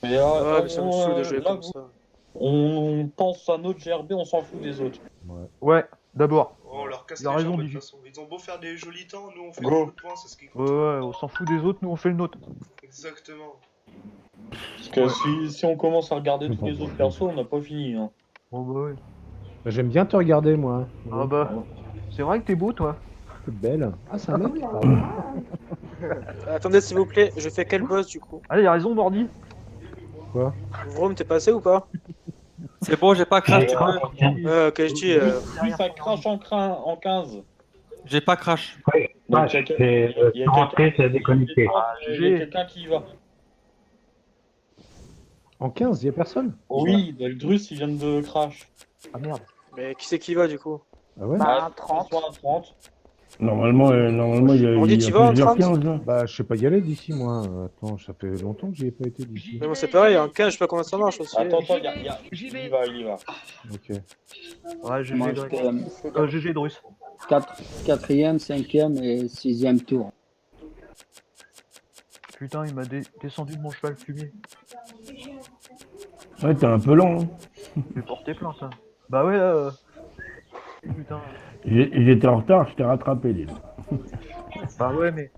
Speaker 2: Mais
Speaker 3: Ouais, mais ça me saoule de jouer
Speaker 2: là,
Speaker 3: comme ça.
Speaker 2: on pense à notre GRB, on s'en fout des autres.
Speaker 5: Ouais.
Speaker 11: Ouais, d'abord.
Speaker 1: Oh, on leur casse
Speaker 11: Il a
Speaker 1: les
Speaker 11: raison,
Speaker 1: jambes de toute
Speaker 11: Digi.
Speaker 1: façon. Ils ont beau faire des jolis temps, nous on fait
Speaker 2: Go.
Speaker 1: beaucoup de points, c'est ce qui
Speaker 11: Ouais,
Speaker 1: compte.
Speaker 11: ouais, on s'en fout des autres, nous on fait le nôtre.
Speaker 1: Exactement.
Speaker 2: Parce que si on commence à regarder
Speaker 9: Je
Speaker 2: tous les
Speaker 9: comprends.
Speaker 2: autres persos, on n'a pas fini. Hein.
Speaker 11: Bon bah ouais.
Speaker 5: Bah, j'aime bien te regarder, moi.
Speaker 11: Ah bah, c'est vrai que t'es beau toi.
Speaker 5: T'es belle. Ah, c'est un mec qui parle.
Speaker 3: Attendez, s'il vous plaît, je fais quel boss du coup?
Speaker 11: Allez, il a raison, Mordi.
Speaker 5: Quoi?
Speaker 3: Vroom, t'es passé ou pas?
Speaker 7: C'est bon, j'ai pas crash, tu peux.
Speaker 3: Ok, je dis.
Speaker 2: Lui, ça crache en 15.
Speaker 7: J'ai pas crash.
Speaker 2: Donc, il y a
Speaker 13: rentré, c'est déconnecté.
Speaker 2: il y a quelqu'un qui y va.
Speaker 5: En 15, y a personne?
Speaker 2: Oui, le Drus, il vient de crash.
Speaker 11: Ah merde.
Speaker 3: Mais qui c'est qui va du coup?
Speaker 5: Ah ouais?
Speaker 6: Bah, un
Speaker 2: Ce
Speaker 6: 30.
Speaker 2: soir à 30.
Speaker 9: Normalement, il y a,
Speaker 3: On dit
Speaker 9: il y a
Speaker 3: tu vas en
Speaker 9: plusieurs
Speaker 3: 30?
Speaker 9: 15 là.
Speaker 5: Bah, je sais pas y aller d'ici, moi. Attends, ça fait longtemps que j'y ai pas été d'ici.
Speaker 3: Mais bon, c'est pareil, en 15, je sais pas comment ça marche aussi.
Speaker 2: Attends, il y va.
Speaker 5: Ok.
Speaker 11: Ouais, GG
Speaker 13: Moi,
Speaker 11: Drus.
Speaker 13: j'étais
Speaker 11: GG Drus.
Speaker 13: 4e, 5e et 6e tour.
Speaker 11: Putain, il m'a descendu de mon cheval fumier.
Speaker 9: Ouais, t'es un peu lent. Hein.
Speaker 11: Je vais porter plainte, ça. Bah ouais, putain.
Speaker 9: J'étais en retard, je t'ai rattrapé, dis donc.
Speaker 11: Bah ouais, mais.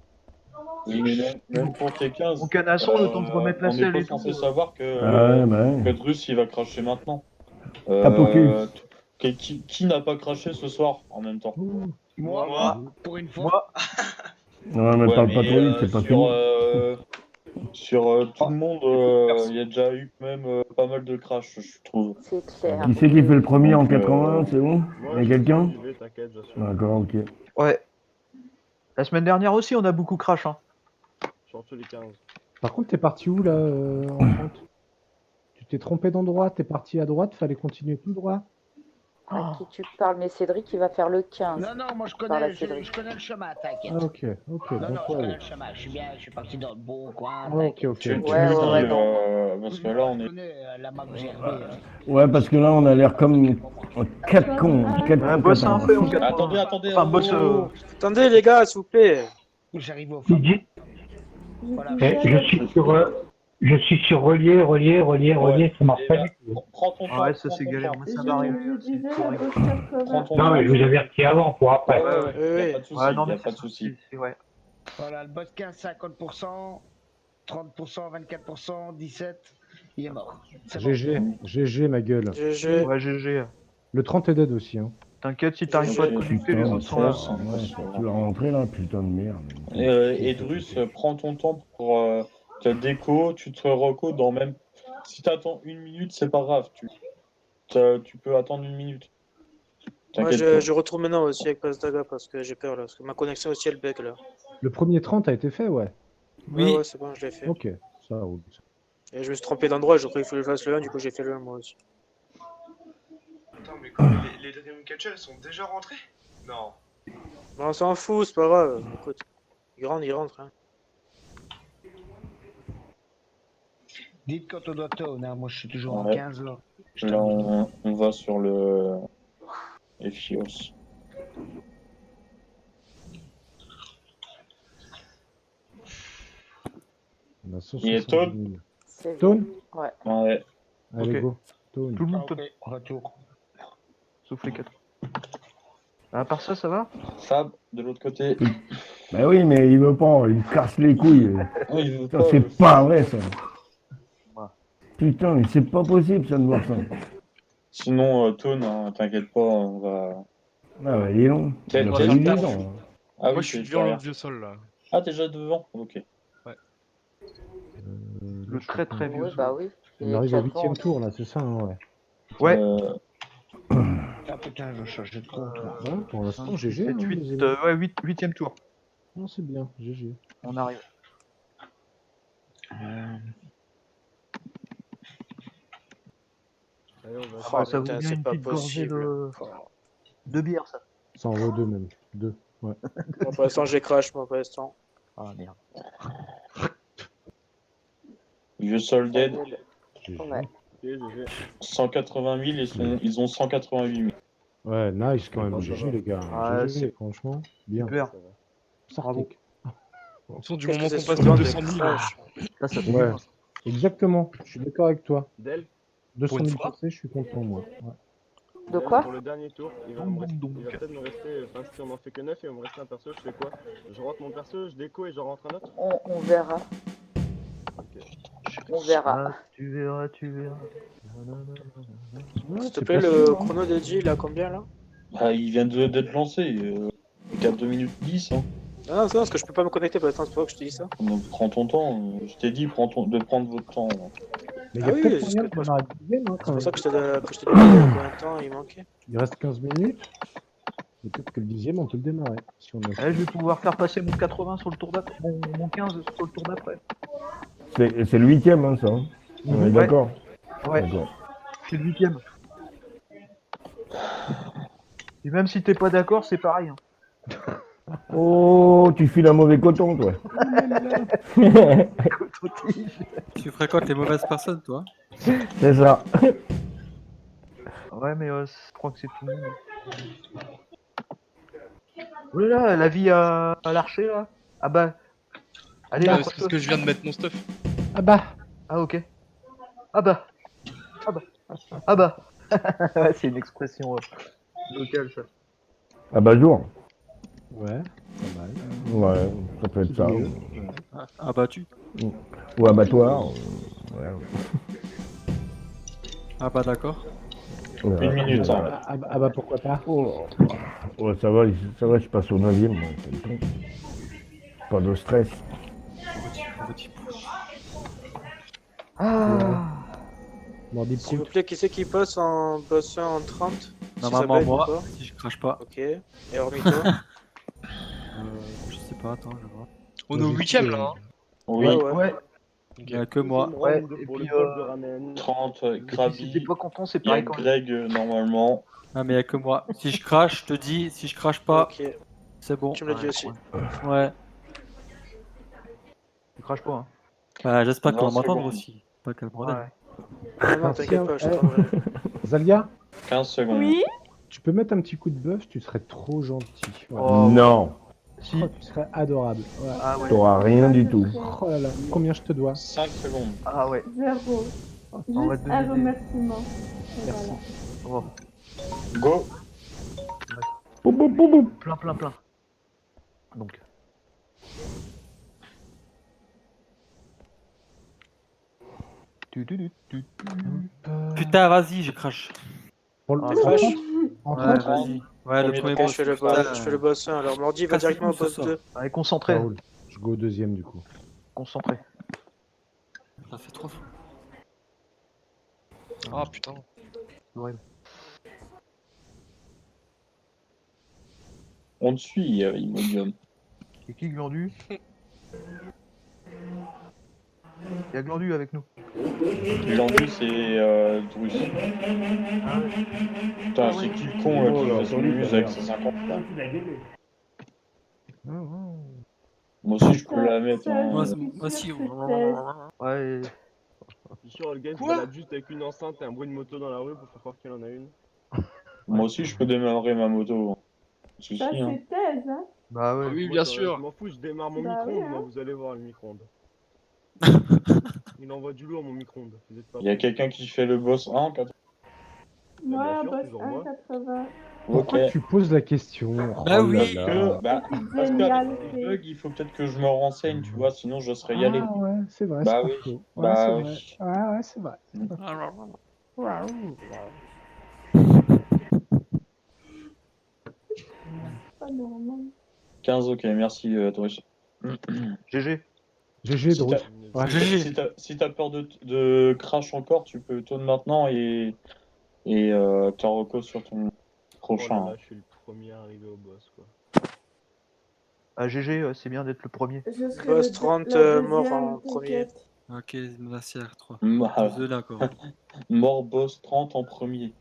Speaker 2: Oui, mais même pour tes 15.
Speaker 11: Mon canasson, le temps de remettre la
Speaker 2: on
Speaker 11: selle
Speaker 2: n'est
Speaker 11: et
Speaker 2: pas censé
Speaker 11: tout.
Speaker 2: savoir que,
Speaker 9: Ah ouais.
Speaker 2: que Drus, il va cracher maintenant.
Speaker 9: Tape au cul.
Speaker 2: Qui n'a pas craché ce soir en même temps?
Speaker 8: Moi, pour une fois.
Speaker 11: Moi,
Speaker 9: Non, mais
Speaker 2: Ouais,
Speaker 9: parle pas
Speaker 2: mais,
Speaker 9: trop vite, c'est pas fini.
Speaker 2: sur tout le monde, il y a déjà eu même pas mal de crash, je trouve.
Speaker 6: C'est clair.
Speaker 9: Qui c'est qui fait le premier en
Speaker 2: Donc,
Speaker 9: 81, c'est bon?
Speaker 12: Moi,
Speaker 9: Il y a quelqu'un?
Speaker 12: j'y vais, t'inquiète, j'assume.
Speaker 9: D'accord, ok.
Speaker 11: ouais. La semaine dernière aussi, on a beaucoup crash, hein.
Speaker 12: Surtout les 15.
Speaker 5: Par contre, t'es parti où, là, en 30? Tu t'es trompé d'endroit, t'es parti à droite, fallait continuer tout droit.
Speaker 6: À qui tu parles? Mais Cédric, il va faire le 15.
Speaker 8: Non, non, moi
Speaker 6: Par la
Speaker 8: je
Speaker 6: Cédric.
Speaker 8: connais le chemin, t'inquiète.
Speaker 5: Ah, ok,
Speaker 8: Non, non,
Speaker 5: donc
Speaker 8: je
Speaker 5: ouais.
Speaker 8: connais le chemin. Je suis parti dans le bon coin.
Speaker 5: Ah, ok, ok.
Speaker 2: Tu
Speaker 6: Ouais,
Speaker 2: me
Speaker 6: ouais,
Speaker 2: dis,
Speaker 6: non.
Speaker 2: parce que là, on
Speaker 8: Je
Speaker 2: est.
Speaker 8: connais la map GRB.
Speaker 9: Ouais, parce que là, on a l'air comme 4 cons. 4
Speaker 11: Ouais,
Speaker 9: cons.
Speaker 11: bosse un peu en 80.
Speaker 2: Attendez,
Speaker 11: Enfin, bosse.
Speaker 3: Attendez les gars, s'il vous plaît.
Speaker 8: J'arrive au fond. Voilà.
Speaker 13: Je suis sur relier, ça marche pas du tout.
Speaker 2: Prends ton temps.
Speaker 11: Ouais, ça c'est galère, mais ça va arriver.
Speaker 4: Je disais,
Speaker 11: C'est horrible.
Speaker 4: boss 80.
Speaker 2: Prends ton
Speaker 13: Non,
Speaker 2: temps.
Speaker 13: mais je vous avertis avant pour après.
Speaker 2: Ouais, ouais,
Speaker 3: Oui,
Speaker 2: y a
Speaker 3: oui.
Speaker 2: pas de souci,
Speaker 11: Ouais, non,
Speaker 2: y a
Speaker 11: mais
Speaker 2: pas de souci.
Speaker 11: Ouais.
Speaker 8: Voilà, le boss 15, 50%, 30%, 24%, 17%, il est mort. C'est bon.
Speaker 5: GG, ma gueule.
Speaker 3: GG.
Speaker 11: Ouais, GG.
Speaker 5: Le 30 est dead aussi, hein.
Speaker 11: T'inquiète, si t'arrives pas à te connecter, les
Speaker 9: Putain,
Speaker 11: autres sont là.
Speaker 9: tu vas rentrer là, putain de merde.
Speaker 2: Et Drus, prends ton temps pour te déco, tu te reco dans même. Si t'attends 1 minute, c'est pas grave. Tu peux attendre 1 minute.
Speaker 3: Moi,
Speaker 2: T'inquiète
Speaker 3: je retourne maintenant aussi avec Pasdaga parce que j'ai peur là. Parce que ma connexion aussi elle bug là.
Speaker 5: Le premier 30 a été fait, ouais.
Speaker 3: Ouais, ouais, c'est bon, je l'ai fait.
Speaker 5: Ok, ça roule.
Speaker 3: Et je me suis trompé d'endroit, je croyais qu'il fallait que je fasse le 1, du coup j'ai fait le 1 moi aussi.
Speaker 1: Attends, mais quoi, les Dreamcatchers, elles sont déjà rentrés? Non.
Speaker 3: Bon, on s'en fout, c'est pas grave. Écoute, il rentre, hein.
Speaker 8: Dites quand on doit tourner, hein. Moi je suis toujours en
Speaker 2: Ouais.
Speaker 8: 15 là.
Speaker 2: Là, on va sur le Ephios.
Speaker 5: On a
Speaker 2: Il est
Speaker 5: 170
Speaker 2: Tone
Speaker 5: 000.
Speaker 6: C'est
Speaker 5: Tone?
Speaker 6: Ouais.
Speaker 2: Ouais.
Speaker 5: Allez,
Speaker 11: Ok.
Speaker 5: go. Tone.
Speaker 11: Tout le monde
Speaker 8: Ok,
Speaker 11: peut.
Speaker 8: retour.
Speaker 11: Sauf les 4. À part ça va?
Speaker 2: Fab, de l'autre côté.
Speaker 9: Bah oui, mais il veut pas, il me casse les couilles.
Speaker 2: Oh, il veut
Speaker 9: Ça,
Speaker 2: pas,
Speaker 9: c'est pas vrai, ça.
Speaker 11: Ouais.
Speaker 9: Putain, mais c'est pas possible, ça, de voir ça.
Speaker 2: Sinon, Tone, hein, t'inquiète pas, on va.
Speaker 9: Ah bah, il est long.
Speaker 2: T'es-
Speaker 9: Il a
Speaker 2: t'es
Speaker 9: pas eu
Speaker 2: derrière.
Speaker 9: 10 ans. hein.
Speaker 2: Ah
Speaker 10: Moi,
Speaker 2: oui,
Speaker 10: je suis
Speaker 2: t'es
Speaker 10: devant le
Speaker 2: derrière.
Speaker 10: vieux sol là.
Speaker 2: Ah, t'es déjà devant? Ok.
Speaker 11: Le très très vieux.
Speaker 6: Oui, bah oui.
Speaker 5: On
Speaker 6: Et
Speaker 5: arrive au
Speaker 6: Chadron
Speaker 5: 8ème tour, là, c'est ça, hein, ouais.
Speaker 11: Ouais.
Speaker 8: Ah putain, je change de compte. Là.
Speaker 5: Ouais, pour l'instant, GG.
Speaker 11: 7,
Speaker 5: hein,
Speaker 11: 8,
Speaker 5: les amis.
Speaker 11: ouais, 8ème tour.
Speaker 5: Non, c'est bien, GG.
Speaker 11: On arrive.
Speaker 12: Allez, on va
Speaker 11: Ah, ça vous
Speaker 3: putain,
Speaker 11: vient
Speaker 3: c'est
Speaker 11: une
Speaker 3: pas
Speaker 11: petite gorgée
Speaker 3: possible.
Speaker 11: de bière, ça.
Speaker 5: Ça en vaut 2 même. 2. Ouais.
Speaker 3: Bon, pour l'instant, j'ai crash, moi, pour l'instant.
Speaker 11: Ah merde.
Speaker 2: Vieux Sol Dead,
Speaker 6: Ouais.
Speaker 2: 180 000 et ils ont 188 000.
Speaker 5: Ouais, nice quand même,
Speaker 12: Bon, ça
Speaker 5: GG
Speaker 12: va.
Speaker 5: les gars.
Speaker 11: Ah,
Speaker 5: GG,
Speaker 11: c'est
Speaker 5: franchement, bien.
Speaker 11: super.
Speaker 12: Ça va.
Speaker 5: Sartek.
Speaker 10: De toute façon, du
Speaker 3: Qu'est-ce
Speaker 10: moment
Speaker 3: que
Speaker 10: qu'on
Speaker 3: c'est
Speaker 10: passe
Speaker 3: ce
Speaker 10: de
Speaker 3: genre de
Speaker 10: 200 000,
Speaker 3: crash?
Speaker 11: Ça fait
Speaker 5: Ouais,
Speaker 11: bien.
Speaker 5: exactement. Je suis d'accord avec toi.
Speaker 12: Del,
Speaker 5: 200
Speaker 10: une
Speaker 5: 000
Speaker 10: fois.
Speaker 5: passés, je suis content moi. Ouais.
Speaker 6: De
Speaker 12: Del,
Speaker 6: quoi?
Speaker 12: pour le dernier tour, il va peut-être me rester. Enfin, si on en fait que 9, il va me rester un perso. Je fais quoi? Je rentre mon perso, je déco et je rentre un autre?
Speaker 6: On verra.
Speaker 12: Ok.
Speaker 6: On verra.
Speaker 11: Ah, tu verras, tu verras.
Speaker 5: Ouais,
Speaker 3: S'il te
Speaker 5: c'est
Speaker 3: plaît,
Speaker 5: pas
Speaker 3: le
Speaker 5: sûr, hein.
Speaker 3: chrono de J, il a combien là?
Speaker 2: Bah, il vient d'être lancé. Il a 2 minutes 10. Hein.
Speaker 3: Ah non, c'est parce que je peux pas me connecter pour l'instant, c'est pour ça que je te dis ça.
Speaker 2: Donc prends ton temps. Je t'ai dit de prendre votre temps.
Speaker 5: Mais il y
Speaker 3: Ah
Speaker 5: a
Speaker 3: oui,
Speaker 5: peut-être
Speaker 3: c'est ce
Speaker 5: moyen
Speaker 3: que
Speaker 5: de démarrer le deuxième, hein,
Speaker 3: c'est
Speaker 5: quand
Speaker 3: pour ça
Speaker 5: même.
Speaker 3: que je t'ai demandé combien de temps il manquait.
Speaker 5: Il reste 15 minutes. Et peut-être que le 10e, on peut le démarrer. Si on a...
Speaker 11: Eh, je vais pouvoir faire passer mon 80 sur le tour d'après. Mon 15 sur le tour d'après.
Speaker 9: C'est le 8e, hein, ça. Hein. On est
Speaker 11: Ouais.
Speaker 9: d'accord.
Speaker 11: Ouais,
Speaker 9: D'accord.
Speaker 11: c'est le 8e. Et même si t'es pas d'accord, c'est pareil. Hein.
Speaker 9: Oh, tu files un mauvais coton, toi.
Speaker 7: Tu fréquentes les mauvaises personnes, toi.
Speaker 9: C'est ça.
Speaker 11: Ouais, mais je crois que c'est tout le monde. Oh là là, la vie à l'archer là. Ah bah. Allez,
Speaker 10: C'est
Speaker 11: accroche-toi.
Speaker 10: parce que je viens de mettre mon stuff.
Speaker 5: Ah bah.
Speaker 11: Ah ok. Ah bah. Ah bah. Ah bah. Ouais, c'est une expression locale ça.
Speaker 9: Ah bah jour.
Speaker 5: Ouais, pas mal.
Speaker 9: Ouais, ça peut être ça.
Speaker 5: Mieux.
Speaker 7: Abattu.
Speaker 9: Ou abattoir. Ouais.
Speaker 7: Ah bah d'accord.
Speaker 9: Ouais.
Speaker 2: 1 minute. Hein.
Speaker 5: Ah bah pourquoi pas.
Speaker 9: Oh. Ouais, ça va, je passe au 9e. Moi, c'est le temps. Pas de stress.
Speaker 11: Ah.
Speaker 5: Mordi
Speaker 3: S'il vous
Speaker 5: prout.
Speaker 3: plaît, qui c'est qui passe en bossant en 30? Si ça
Speaker 7: Normalement
Speaker 3: bug ou
Speaker 7: moi,
Speaker 3: pas?
Speaker 7: si je crache pas.
Speaker 3: Ok. Et hormis toi?
Speaker 7: Je sais pas, attends, je vais voir.
Speaker 10: On est au 8ème là. Hein.
Speaker 2: Oui.
Speaker 3: Ouais, ouais.
Speaker 11: Ouais.
Speaker 7: Il y a que moi.
Speaker 11: Ouais,
Speaker 12: Round
Speaker 11: et
Speaker 12: pour
Speaker 11: puis,
Speaker 12: le golf de ramen.
Speaker 2: 30,
Speaker 11: Si t'es
Speaker 2: Krabi.
Speaker 11: pas content, c'est
Speaker 2: Il y a
Speaker 11: pareil quand même.
Speaker 2: Greg normalement.
Speaker 7: Ah mais il y a que moi. Si je crache, je te dis, si je crache pas,
Speaker 3: Ok.
Speaker 7: c'est bon.
Speaker 3: Tu me l'as dit aussi.
Speaker 7: Ouais.
Speaker 11: Tu craches pas, hein.
Speaker 7: Bah j'espère qu'on
Speaker 2: 20
Speaker 7: va m'entendre
Speaker 2: secondes.
Speaker 7: aussi. Pas quel bordel.
Speaker 11: Ouais.
Speaker 3: Non, non, t'inquiète pas, je t'entendrai.
Speaker 5: Zalia,
Speaker 2: 15 secondes.
Speaker 4: Oui?
Speaker 5: tu peux mettre un petit coup de buff, tu serais trop gentil. Voilà.
Speaker 11: Oh,
Speaker 9: Non,
Speaker 11: Si.
Speaker 5: Oh, tu serais adorable. Ouais.
Speaker 11: Ah ouais.
Speaker 9: t'auras rien du tout.
Speaker 5: Oh là là, combien je te dois?
Speaker 2: 5 secondes.
Speaker 11: Ah ouais.
Speaker 4: 0.
Speaker 11: On va
Speaker 4: Juste
Speaker 11: te
Speaker 4: un
Speaker 11: donner des-
Speaker 4: remerciement. Et
Speaker 5: Merci.
Speaker 4: voilà.
Speaker 11: Oh.
Speaker 2: Go.
Speaker 9: Boum, boum, boum, boum.
Speaker 11: Plein. Donc.
Speaker 7: Putain, vas-y, je crache.
Speaker 5: Pour le
Speaker 11: Ah,
Speaker 3: Crash.
Speaker 5: en
Speaker 7: Ouais,
Speaker 5: 30,
Speaker 7: vas-y. Ouais, le
Speaker 2: Premier
Speaker 7: premier
Speaker 3: Ok,
Speaker 7: boss.
Speaker 3: je fais le
Speaker 7: putain.
Speaker 3: boss, je fais le boss 1. Alors, Mordi va
Speaker 7: Casse
Speaker 3: directement au
Speaker 7: les couilles
Speaker 3: boss
Speaker 7: ce soir.
Speaker 3: 2.
Speaker 11: Allez,
Speaker 5: ça
Speaker 11: concentré.
Speaker 5: roule. Je go au deuxième du coup.
Speaker 11: Concentré.
Speaker 7: Ça fait 3 fois.
Speaker 10: Ah putain.
Speaker 11: Ouais.
Speaker 2: On te suit, Imodium.
Speaker 11: Et qui Glandu? Il y a Glandu avec nous.
Speaker 2: Glandu, c'est Drus. Putain, c'est qui le con là,
Speaker 9: Oh
Speaker 2: qui
Speaker 9: là,
Speaker 2: fait son
Speaker 9: attendez,
Speaker 2: muse
Speaker 9: ça
Speaker 2: avec
Speaker 9: va.
Speaker 2: ses 50? Moi aussi, je peux la mettre. Hein.
Speaker 7: Moi aussi.
Speaker 11: Ouais.
Speaker 12: Je suis sûr, le gars il se
Speaker 10: Quoi?
Speaker 12: balade juste avec une enceinte et un bruit de moto dans la rue pour faire croire qu'il en a une.
Speaker 2: Moi aussi, je peux démarrer ma moto. Pas de souci,
Speaker 4: Ça,
Speaker 2: hein.
Speaker 4: c'est thèse, hein?
Speaker 11: Bah ouais.
Speaker 10: Oui,
Speaker 12: Moi,
Speaker 10: bien
Speaker 12: ça va,
Speaker 10: sûr.
Speaker 12: Je m'en fous, je démarre mon
Speaker 4: Bah oui,
Speaker 12: micro-ondes, moi
Speaker 4: hein.
Speaker 12: vous allez voir le micro-ondes. Il envoie du lourd mon micro-ondes. Vous êtes pas
Speaker 2: Il y a
Speaker 12: prêts.
Speaker 2: quelqu'un qui fait le boss 1, 4.
Speaker 4: Moi,
Speaker 12: bien sûr,
Speaker 4: boss
Speaker 12: toujours moi.
Speaker 4: 1,80.
Speaker 5: Pourquoi
Speaker 2: Ok.
Speaker 5: tu poses la question?
Speaker 7: Bah
Speaker 5: Oh là
Speaker 7: oui.
Speaker 5: là.
Speaker 2: Que, bah, parce qu'avec
Speaker 4: Génial,
Speaker 2: les
Speaker 4: c'est-
Speaker 2: bugs, il faut peut-être que je me renseigne, tu vois, sinon je serais y aller.
Speaker 5: Ah ouais, c'est vrai,
Speaker 2: Bah
Speaker 5: c'est
Speaker 2: oui.
Speaker 5: pas faux. Ouais,
Speaker 2: Bah
Speaker 5: c'est
Speaker 2: oui.
Speaker 5: vrai. Ouais, c'est vrai.
Speaker 4: Pas normal.
Speaker 2: 15, ok, merci, Drus.
Speaker 11: GG.
Speaker 5: GG,
Speaker 2: Si
Speaker 5: Drus.
Speaker 2: t'as
Speaker 5: Ouais.
Speaker 2: si t'as peur de crash encore, tu peux tourner maintenant et t'en reco sur ton
Speaker 12: Oh là
Speaker 2: prochain.
Speaker 12: là, je suis le premier arrivé au boss quoi.
Speaker 11: Ah GG, c'est bien d'être le premier.
Speaker 4: Je serai
Speaker 3: Boss
Speaker 4: le
Speaker 3: 30
Speaker 4: la
Speaker 3: mort
Speaker 4: deuxième,
Speaker 3: en premier.
Speaker 4: t'inquiète.
Speaker 7: Ok, merci R3.
Speaker 2: Voilà.
Speaker 7: Désolé encore.
Speaker 2: Mort boss 30 en premier.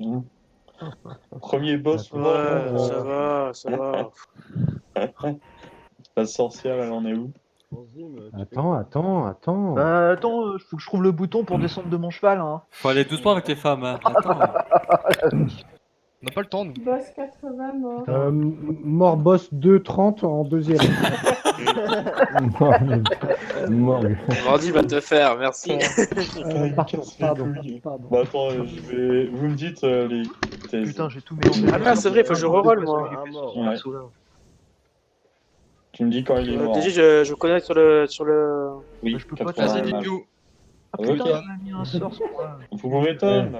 Speaker 2: Premier boss
Speaker 5: Attends.
Speaker 2: mort.
Speaker 3: Ouais, ça va, ça va.
Speaker 2: La sorcière, elle en est où?
Speaker 5: Attends.
Speaker 11: Bah attends, faut que je trouve le bouton pour descendre de mon cheval, hein.
Speaker 7: Faut aller doucement avec les femmes, hein. Attends.
Speaker 10: On n'a pas le temps, nous.
Speaker 4: Boss 80 mort.
Speaker 5: Mort boss 2,30 en deuxième.
Speaker 9: Morgue.
Speaker 3: Mordi va te faire, merci.
Speaker 5: Pardon.
Speaker 2: Bah attends, vous me dites les thèses.
Speaker 11: Putain, j'ai tout mélangé.
Speaker 3: Ah merde, c'est vrai, faut que je reroll moi.
Speaker 12: Ah, mort.
Speaker 2: Ouais. Tu me dis quand il est mort.
Speaker 3: Déjà, je connais sur le.
Speaker 2: Oui,
Speaker 11: Je peux pas
Speaker 2: 80
Speaker 10: Vas-y,
Speaker 2: balles.
Speaker 10: dites-nous.
Speaker 11: Ah
Speaker 2: Ok.
Speaker 11: putain, il m'a mis un sort, ce point.
Speaker 2: Vous m'étonne.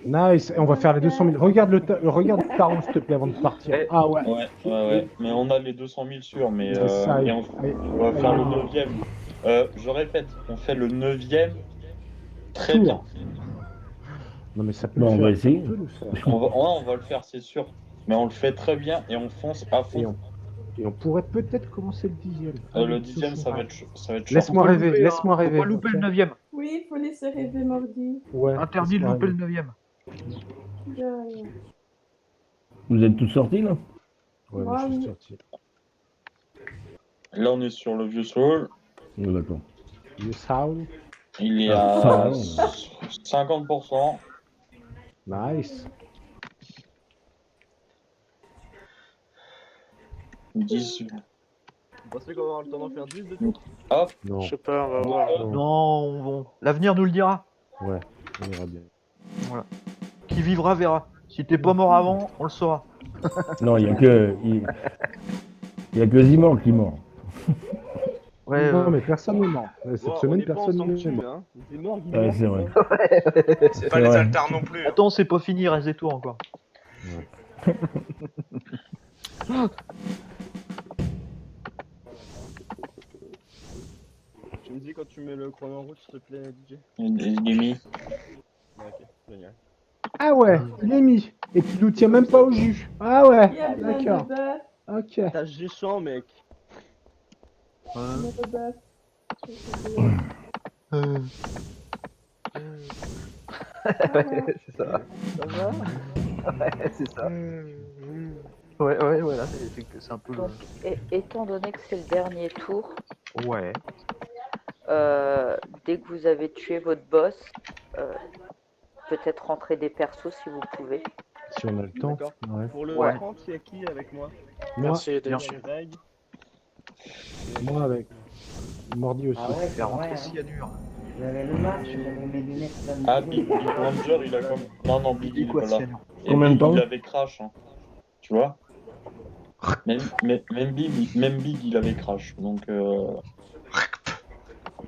Speaker 5: Nice. Et on va faire les 200 000. Regarde le tarot, s'il te plaît, avant de partir.
Speaker 11: Eh.
Speaker 5: Ah ouais.
Speaker 2: Ouais. Mais on a les 200 000 sûrs, mais
Speaker 5: C'est ça,
Speaker 2: et on va faire le 9e. Je répète, on fait le 9e très
Speaker 5: Tour.
Speaker 2: bien.
Speaker 5: Non mais ça peut
Speaker 9: Bon,
Speaker 5: le
Speaker 9: on
Speaker 5: faire.
Speaker 9: va essayer.
Speaker 5: Ça peut le faire.
Speaker 2: On va le faire, c'est sûr. Mais on le fait très bien et on fonce à fond.
Speaker 5: Et on pourrait peut-être commencer le 10e.
Speaker 2: Le 10e, ça va être chaud.
Speaker 5: Laisse-moi rêver, laisse-moi rêver.
Speaker 11: Faut pas louper le 9ème.
Speaker 4: Oui, il faut laisser rêver Mordi.
Speaker 5: Ouais.
Speaker 11: Interdit de
Speaker 5: laisse-moi
Speaker 11: louper le
Speaker 5: rêver.
Speaker 11: 9ème.
Speaker 4: De rien.
Speaker 9: Vous êtes tous sortis là?
Speaker 5: Ouais,
Speaker 4: Ah,
Speaker 5: je suis
Speaker 4: oui.
Speaker 5: sorti.
Speaker 2: Là, on est sur le vieux sol.
Speaker 9: Ouais, d'accord.
Speaker 5: Le sound.
Speaker 2: Il est
Speaker 9: Ah,
Speaker 2: à 50%.
Speaker 5: Nice.
Speaker 2: 10.
Speaker 12: Vous pensez qu'on va avoir le temps d'en faire 10 de tours?
Speaker 2: Hop.
Speaker 5: Non.
Speaker 3: Je sais pas, on va voir.
Speaker 11: Non, bon. L'avenir nous le dira.
Speaker 5: Ouais, on ira bien.
Speaker 11: Voilà. Qui vivra verra. Si t'es pas mort avant, on le saura.
Speaker 9: Non, il y a que Zimor qui est mort.
Speaker 11: Ouais,
Speaker 5: non, mais personne n'est mort. Cette
Speaker 12: Bon,
Speaker 5: semaine,
Speaker 12: on est pas
Speaker 5: personne
Speaker 12: en
Speaker 5: n'est
Speaker 12: sanctuaire,
Speaker 5: mort.
Speaker 12: hein. C'est mort, il
Speaker 9: Ouais,
Speaker 12: est
Speaker 9: c'est
Speaker 12: mort.
Speaker 9: vrai.
Speaker 1: C'est pas
Speaker 9: C'est
Speaker 1: les
Speaker 9: vrai.
Speaker 1: altars non plus. Hein.
Speaker 11: Attends, c'est pas fini, il reste des tours encore.
Speaker 12: Tu me dis quand tu mets le chrono en route, s'il te plaît, DJ.
Speaker 2: Il est mis.
Speaker 12: Ok, génial.
Speaker 5: Ah ouais, il est mis. Et tu nous tiens même pas au jus. Ah ouais,
Speaker 4: Il y a plein de
Speaker 5: d'accord.
Speaker 4: bœufs.
Speaker 5: Ok.
Speaker 12: T'as géchant, mec.
Speaker 4: Plein de bœufs.
Speaker 11: Ouais, c'est ça.
Speaker 12: Ça va?
Speaker 11: Ouais, c'est ça. Ouais, voilà, c'est un peu le...
Speaker 6: Donc, étant donné que c'est le dernier tour,
Speaker 11: Ouais.
Speaker 6: dès que vous avez tué votre boss, peut-être rentrer des persos si vous pouvez.
Speaker 5: Si on a le temps.
Speaker 12: D'accord.
Speaker 5: Ouais.
Speaker 12: Pour le
Speaker 6: Ouais.
Speaker 12: 30, il y a qui avec moi?
Speaker 5: Moi,
Speaker 3: Merci,
Speaker 11: bien.
Speaker 3: Deji.
Speaker 12: Reg.
Speaker 5: moi avec Mordi aussi.
Speaker 11: Faire rentrer Cyanure.
Speaker 13: J'avais le match, j'avais mes lunettes.
Speaker 2: Ah, Big Ranger, il a comme. Non, Big, il est
Speaker 11: quoi,
Speaker 2: pas là.
Speaker 11: Cyanure?
Speaker 2: Et
Speaker 9: Combien de
Speaker 2: Big,
Speaker 9: temps?
Speaker 2: il avait crash. Hein. Tu vois même Big, il avait crash. Donc.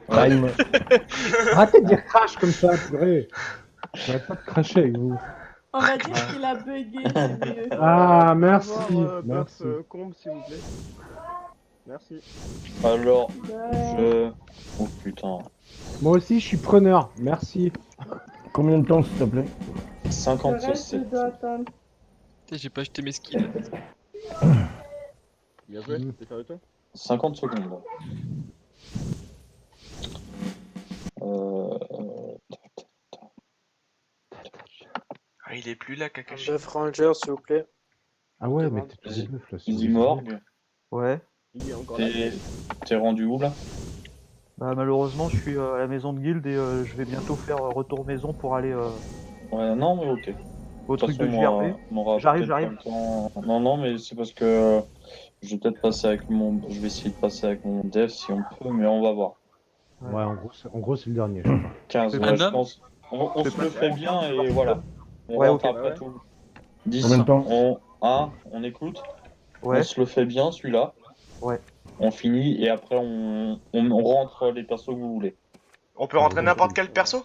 Speaker 9: Time.
Speaker 5: Arrêtez de dire crash comme ça, purée. J'arrête pas de cracher avec vous.
Speaker 4: On va dire qu'il a bugué, c'est mieux.
Speaker 5: Ah, merci.
Speaker 12: Buff,
Speaker 5: Merci.
Speaker 12: combe, s'il vous plaît. Merci.
Speaker 2: Alors,
Speaker 4: Ouais.
Speaker 2: Oh putain.
Speaker 5: Moi aussi, je suis preneur. Merci.
Speaker 9: Combien de temps, s'il te plaît?
Speaker 4: Le
Speaker 2: 57.
Speaker 4: reste, je dois attendre.
Speaker 10: Putain, j'ai pas acheté mes skills.
Speaker 12: Bien joué, t'es fier de toi?
Speaker 2: 50 secondes. Là.
Speaker 1: Ah, il est plus là, Kakashi.
Speaker 3: Buff Ranger, s'il vous plaît.
Speaker 5: Ah ouais, mais
Speaker 3: Demande.
Speaker 5: t'es des bluffs là. c'est
Speaker 2: Easy
Speaker 5: des-
Speaker 2: Morgue,
Speaker 11: Ouais.
Speaker 12: Il est encore là.
Speaker 2: t'es rendu où là?
Speaker 11: Bah, malheureusement, je suis à la maison de guild et je vais bientôt faire retour maison pour aller
Speaker 2: Ouais, non, mais ok.
Speaker 11: au
Speaker 2: De toute
Speaker 11: truc de
Speaker 2: façon,
Speaker 11: JRP.
Speaker 2: m'aura
Speaker 11: J'arrive,
Speaker 2: peut-être
Speaker 11: j'arrive.
Speaker 2: pas le temps. Non, mais c'est parce que je vais peut-être passer avec mon. Je vais essayer de passer avec mon dev si on peut, mais on va voir.
Speaker 5: Ouais, en gros, c'est le dernier. je crois.
Speaker 2: 15,
Speaker 11: Fais
Speaker 2: ouais,
Speaker 10: pas
Speaker 2: je
Speaker 10: d'homme.
Speaker 2: pense. On se le fait bien et voilà. On
Speaker 11: Ouais,
Speaker 2: rentre
Speaker 11: ok.
Speaker 2: après
Speaker 12: Ouais.
Speaker 2: tout. 10,
Speaker 9: Combien de temps?
Speaker 2: on écoute.
Speaker 11: Ouais.
Speaker 2: On se le fait bien celui-là.
Speaker 11: Ouais.
Speaker 2: On finit et après on rentre les persos que vous voulez.
Speaker 1: On peut rentrer n'importe quel perso?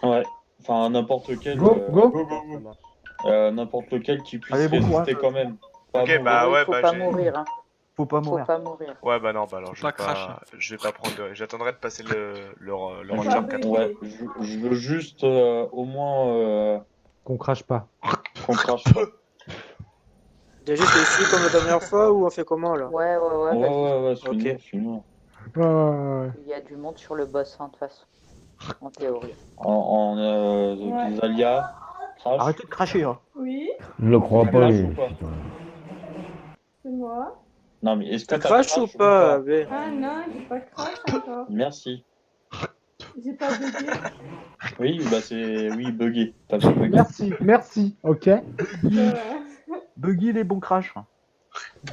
Speaker 2: Ouais. Enfin, n'importe quel.
Speaker 5: Go, go.
Speaker 12: Ça marche.
Speaker 2: N'importe lequel qui puisse
Speaker 11: Allez, bon
Speaker 2: résister
Speaker 11: courage.
Speaker 2: quand même. Pas
Speaker 1: Ok,
Speaker 2: mourir.
Speaker 1: bah
Speaker 6: Oui,
Speaker 1: ouais,
Speaker 6: faut
Speaker 1: bah
Speaker 6: pas
Speaker 1: j'ai.
Speaker 6: mourir. Hein.
Speaker 11: Faut pas
Speaker 6: Faut
Speaker 11: mourir.
Speaker 6: pas mourir.
Speaker 1: Ouais, bah non, bah alors je vais
Speaker 10: Pas crash.
Speaker 1: je vais pas prendre de. J'attendrai de passer le
Speaker 6: Faut
Speaker 1: Ranger
Speaker 6: pas
Speaker 1: 4.
Speaker 6: bugger.
Speaker 2: Ouais, je veux juste au moins
Speaker 5: Qu'on crache pas.
Speaker 2: qu'on crache pas.
Speaker 3: Déjà, je suis comme la dernière fois ou on fait comment là?
Speaker 6: Ouais,
Speaker 2: Ouais,
Speaker 6: vas-y.
Speaker 2: ouais, suis-nous,
Speaker 3: Ok.
Speaker 2: suis-nous.
Speaker 5: Ouais.
Speaker 6: Il y a du monde sur le boss, hein, de toute façon. En théorie.
Speaker 4: Ouais.
Speaker 2: Zalia, crash.
Speaker 11: Arrêtez de cracher, hein.
Speaker 4: Oui,
Speaker 9: Je le crois
Speaker 2: Tu
Speaker 9: pas.
Speaker 2: craches
Speaker 9: mais-
Speaker 2: ou pas?
Speaker 4: c'est moi.
Speaker 2: Non, mais est-ce que
Speaker 3: T'as crash ou pas, B?
Speaker 4: Ah non, il n'est pas crash encore.
Speaker 2: Merci.
Speaker 4: J'ai pas bugué.
Speaker 2: Oui, bah c'est. Oui, bugué. T'as pas bugué.
Speaker 5: Merci, ok.
Speaker 11: Buggy les bons crash.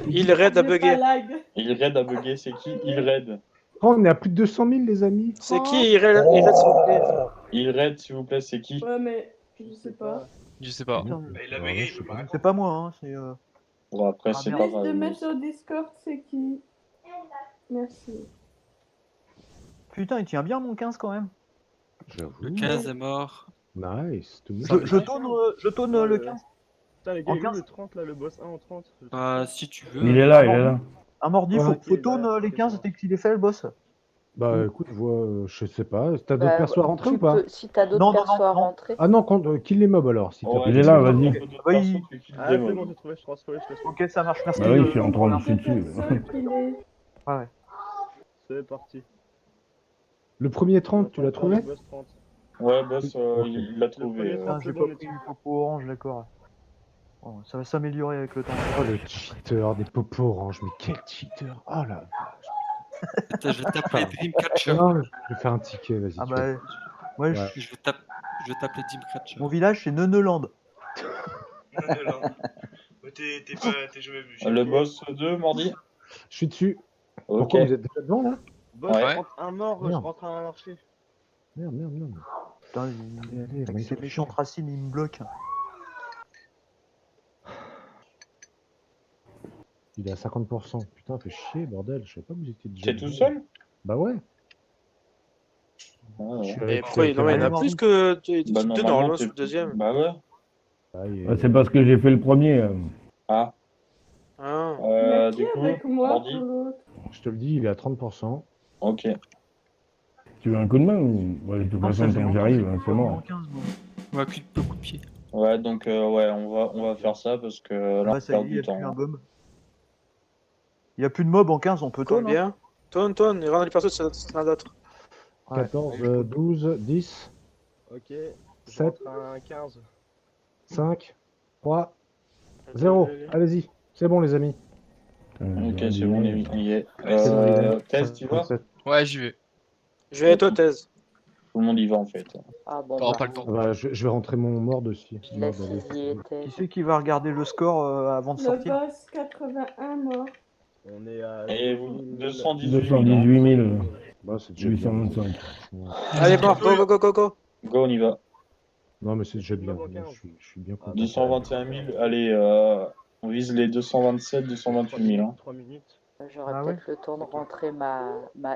Speaker 3: Il raid à
Speaker 4: J'ai
Speaker 3: bugger.
Speaker 4: pas lag.
Speaker 2: Il raid à bugger, c'est qui? Il raid.
Speaker 5: Oh, on est à plus de 200 000, les amis.
Speaker 3: C'est qui il raid, s'il vous plaît?
Speaker 2: Il raid, s'il vous plaît, c'est qui?
Speaker 4: Ouais, mais je sais pas.
Speaker 10: Je sais pas.
Speaker 11: Putain,
Speaker 1: Bah, il a
Speaker 5: Ouais,
Speaker 1: bugué,
Speaker 5: je
Speaker 1: il
Speaker 5: sais
Speaker 1: peut
Speaker 5: pas.
Speaker 1: pas répondre.
Speaker 11: c'est pas moi, hein, c'est.
Speaker 2: Bon, après,
Speaker 11: Ah,
Speaker 2: c'est
Speaker 11: merde.
Speaker 2: pas
Speaker 4: Laisse de
Speaker 2: grave.
Speaker 4: mettre sur Discord, c'est qui? Merci.
Speaker 11: Putain, il tient bien mon 15 quand même.
Speaker 5: J'avoue.
Speaker 7: Le 15 est mort.
Speaker 5: Nice. Tout le
Speaker 11: Je,
Speaker 5: monde.
Speaker 11: je tourne le 15.
Speaker 12: Putain, les gars,
Speaker 11: En
Speaker 12: il est où
Speaker 11: 15?
Speaker 12: le 30 là, le boss 1 en 30?
Speaker 7: Si tu veux.
Speaker 9: Il est là, il est là.
Speaker 11: Un mordi,
Speaker 5: Ouais.
Speaker 11: faut
Speaker 12: Ok,
Speaker 11: tourne
Speaker 12: bah,
Speaker 11: les
Speaker 12: ok,
Speaker 11: 15
Speaker 12: ça
Speaker 11: dès qu'il est fait le boss.
Speaker 5: Bah écoute, je sais pas. T'as d'autres
Speaker 6: Bah,
Speaker 5: persos à rentrer
Speaker 6: tu
Speaker 5: ou pas?
Speaker 6: peux, si t'as d'autres
Speaker 11: Non, non,
Speaker 6: persos
Speaker 11: non,
Speaker 6: à
Speaker 11: non.
Speaker 6: rentrer.
Speaker 5: Ah non, kill les mobs alors. Si t'as
Speaker 2: Ouais,
Speaker 5: pas
Speaker 9: Il est
Speaker 5: kill
Speaker 9: là,
Speaker 5: les mobs.
Speaker 9: vas-y.
Speaker 2: d'autres
Speaker 11: Oui.
Speaker 2: persos, tu kills
Speaker 12: Ah,
Speaker 2: des
Speaker 12: c'est bon,
Speaker 2: mobs.
Speaker 12: j'ai trouvé, je transfère, je te laisse.
Speaker 11: Ok, ça marche, merci.
Speaker 9: Bah oui, je suis en train de
Speaker 4: Deux
Speaker 9: chier dessus.
Speaker 4: personnes qu'il est.
Speaker 11: Ouais.
Speaker 12: C'est parti.
Speaker 5: Le premier 30, tu l'as trouvé?
Speaker 12: Le boss 30.
Speaker 2: Ouais, boss,
Speaker 5: Ok.
Speaker 2: il l'a
Speaker 12: Le
Speaker 2: trouvé.
Speaker 12: premier
Speaker 11: Putain, j'ai
Speaker 12: c'est bon,
Speaker 11: pas pris du popo orange, d'accord. Bon, ça va s'améliorer avec le temps.
Speaker 5: Oh le cheater, des popos orange, mais quel cheater! Oh la
Speaker 7: Attends, je vais t'appeler Dreamcatcher.
Speaker 5: non, je vais faire un ticket, vas-y.
Speaker 11: Ah
Speaker 5: tu
Speaker 11: bah,
Speaker 5: vas-
Speaker 11: moi,
Speaker 5: Ouais.
Speaker 7: Je vais t'appeler Dreamcatcher.
Speaker 11: mon village c'est Neuneland.
Speaker 1: Non, non, non. Mais t'es jamais vu.
Speaker 2: Le boss 2, Mordi?
Speaker 5: Je suis dessus.
Speaker 2: Ok.
Speaker 5: Pourquoi vous êtes déjà devant là?
Speaker 12: Boss
Speaker 2: Ouais.
Speaker 12: 30, un mort, je
Speaker 5: Merde.
Speaker 12: rentre à un marché.
Speaker 5: Merde, merde, merde.
Speaker 11: Putain,
Speaker 5: Allez,
Speaker 11: avec
Speaker 5: allez,
Speaker 11: ces
Speaker 5: allez.
Speaker 11: méchants racines, ils me bloquent.
Speaker 5: Il est à 50%. Putain, fait chier, bordel. Je savais pas que vous étiez déjà.
Speaker 2: T'es tout
Speaker 5: devant.
Speaker 2: seul?
Speaker 5: Bah ouais.
Speaker 2: Ah, ouais.
Speaker 5: Je suis
Speaker 3: Et
Speaker 5: avec,
Speaker 3: pourquoi il
Speaker 5: Cameron.
Speaker 3: y en a plus que deux
Speaker 2: Bah,
Speaker 3: normalement
Speaker 2: t'es-
Speaker 3: sur le deuxième?
Speaker 2: Bah ouais.
Speaker 5: Ah, il est-
Speaker 9: Ouais, c'est parce que j'ai fait le premier.
Speaker 2: Ah.
Speaker 3: Ah.
Speaker 4: Il y a qui
Speaker 2: Du coup,
Speaker 4: avec moi
Speaker 2: Mordi?
Speaker 4: pour l'autre?
Speaker 5: Je te le dis, il est à 30%.
Speaker 2: Ok.
Speaker 9: Tu veux un coup de main ou... Ouais, de toute
Speaker 11: Non,
Speaker 9: façon,
Speaker 11: ça fait
Speaker 9: tant que
Speaker 11: longtemps
Speaker 9: j'arrive,
Speaker 11: que j'ai
Speaker 9: c'est
Speaker 11: pas
Speaker 9: mort.
Speaker 11: mis en 15, moi.
Speaker 7: Ouais, coup de pied.
Speaker 2: Ouais, donc ouais, on va faire ça parce que là,
Speaker 11: Bah,
Speaker 2: on
Speaker 11: ça y est,
Speaker 2: perd
Speaker 11: il y a
Speaker 2: du temps.
Speaker 11: plus un gomme. Il y a plus de mob en 15, on peut tourner.
Speaker 3: Combien? Tonne, il rentre les persos, c'est un d'autre.
Speaker 5: 14, 12, 10,
Speaker 12: Ok, je
Speaker 5: 7,
Speaker 12: rentre à un 15.
Speaker 5: 5, 3, 0. Allez-y. C'est bon, les amis.
Speaker 2: Ok, c'est bon, on y est.
Speaker 5: C'est bon, il est.
Speaker 2: Thèse, tu vas?
Speaker 5: 57.
Speaker 10: Ouais, j'y vais.
Speaker 3: Je vais à toi, thèse.
Speaker 2: Tout le monde y va en fait.
Speaker 6: Ah bon,
Speaker 10: T'auras
Speaker 6: bah,
Speaker 10: pas le temps.
Speaker 5: Ah bah, je vais rentrer mon mort dessus.
Speaker 6: je laisse Izzy et
Speaker 11: Qui
Speaker 6: Thèse.
Speaker 11: c'est qui va regarder le score avant de
Speaker 4: Le
Speaker 11: sortir?
Speaker 4: boss 81 mort.
Speaker 12: On est à
Speaker 2: Et 218 000.
Speaker 9: 218 000.
Speaker 5: Bah, c'est déjà bien.
Speaker 9: 825.
Speaker 3: Allez, mort, go, go, go, go, go.
Speaker 2: Go, on y va.
Speaker 5: Non, mais c'est déjà bien.
Speaker 12: Bon,
Speaker 5: Moi, je suis bien content.
Speaker 2: 221 000. Allez, on vise les 227, 228 000. Hein.
Speaker 12: 3 minutes.
Speaker 6: J'aurai
Speaker 11: Ah
Speaker 6: peut-être le temps de rentrer ma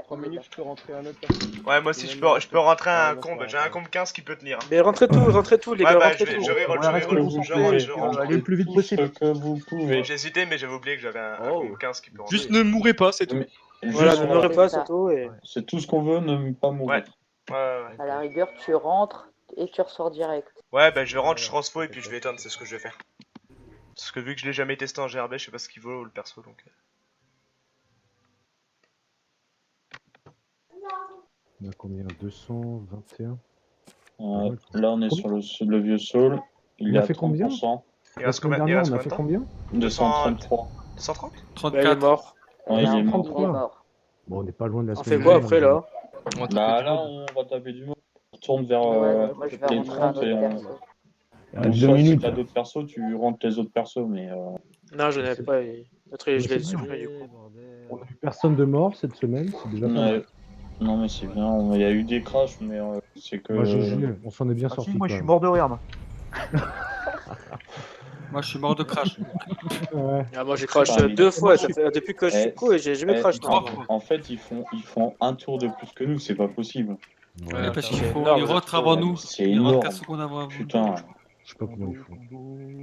Speaker 12: 3
Speaker 6: heal.
Speaker 12: minutes, je peux rentrer un autre personne.
Speaker 1: Ouais, moi aussi, je peux rentrer un combe. J'ai un combe 15 qui peut tenir.
Speaker 3: Mais rentrez tout, les
Speaker 1: Ouais,
Speaker 3: gars,
Speaker 1: bah,
Speaker 3: rentrez tout.
Speaker 1: je reroll,
Speaker 11: Ouais, restez concentrés,
Speaker 1: je rentre.
Speaker 11: allez le plus vite
Speaker 2: Tout
Speaker 11: possible.
Speaker 2: ce que vous pouvez.
Speaker 1: J'ai hésité, mais j'avais oublié que j'avais un combe 15 qui peut rentrer.
Speaker 10: Juste ne mourrez pas, c'est tout.
Speaker 2: Mais
Speaker 3: Voilà,
Speaker 2: juste,
Speaker 3: ne meurez
Speaker 6: c'est
Speaker 3: pas,
Speaker 6: ça.
Speaker 3: c'est tout. Et...
Speaker 2: c'est tout ce qu'on veut, ne pas mourir.
Speaker 1: Ouais.
Speaker 6: À la rigueur, tu rentres et tu ressors direct.
Speaker 1: Ouais, bah je rentre, je transfo et puis je vais éteindre, c'est ce que je vais faire. Parce que vu que je l'ai jamais testé en GRB, je sais pas ce qu'il vaut le perso donc.
Speaker 5: On a combien? 221.
Speaker 2: Là, on est sur le vieux Soul. Il
Speaker 5: a
Speaker 2: est à
Speaker 5: fait combien?
Speaker 2: 30%.
Speaker 1: Il
Speaker 5: La
Speaker 1: reste
Speaker 5: semaine
Speaker 1: combien? Il
Speaker 5: dernière,
Speaker 1: reste
Speaker 5: on a
Speaker 1: combien de
Speaker 5: fait
Speaker 1: temps?
Speaker 5: combien?
Speaker 2: 233.
Speaker 1: 230?
Speaker 3: Bah, il est
Speaker 7: 34.
Speaker 3: mort.
Speaker 2: Ouais, il est mort.
Speaker 6: Il est mort.
Speaker 5: Bon, on n'est pas loin de la
Speaker 3: On
Speaker 5: semaine
Speaker 3: fait quoi
Speaker 5: dernière,
Speaker 3: après
Speaker 5: mais-
Speaker 3: là?
Speaker 10: On va taper
Speaker 2: Bah
Speaker 10: du
Speaker 2: là,
Speaker 10: mob.
Speaker 2: on va taper du monde. On retourne vers
Speaker 6: Ouais, moi je vais
Speaker 2: les
Speaker 6: rentrer un
Speaker 2: 30
Speaker 6: autre
Speaker 2: et on...
Speaker 6: perso.
Speaker 9: Il reste
Speaker 2: Ou
Speaker 9: 2
Speaker 2: soit si
Speaker 9: minutes.
Speaker 2: t'as d'autres persos, tu rentres les autres persos, mais...
Speaker 3: Non, je n'avais
Speaker 5: C'est-
Speaker 3: pas. L'autre, je
Speaker 5: c'est
Speaker 3: l'ai
Speaker 5: bien.
Speaker 3: supprimé du coup.
Speaker 5: On a eu personne de mort cette semaine, c'est déjà pas mal.
Speaker 2: Ouais. Non mais c'est bien, il y a eu des crashs, mais c'est que...
Speaker 5: Moi, GG, on s'en est bien
Speaker 11: Ah
Speaker 5: sorti.
Speaker 11: si, moi
Speaker 5: quand
Speaker 11: je suis
Speaker 5: même.
Speaker 11: mort de rire. Moi.
Speaker 7: Moi, je suis mort de crash.
Speaker 5: Ouais.
Speaker 3: Ah, moi j'ai crash
Speaker 2: Putain, mais-
Speaker 3: 2 fois, ça fait... depuis que je suis co et j'ai jamais crash.
Speaker 2: en,
Speaker 3: Non.
Speaker 2: en fait, ils font un tour de plus que nous, c'est pas possible.
Speaker 7: Ouais, parce qu'il
Speaker 3: c'est
Speaker 7: faut.
Speaker 3: énorme,
Speaker 7: Ils
Speaker 3: vous
Speaker 7: rentrent
Speaker 3: êtes
Speaker 7: avant
Speaker 3: trop-
Speaker 7: nous.
Speaker 2: C'est
Speaker 7: Ils rentrent
Speaker 2: énorme.
Speaker 7: 4 secondes avant.
Speaker 2: Putain.
Speaker 5: Je sais pas comment ils font.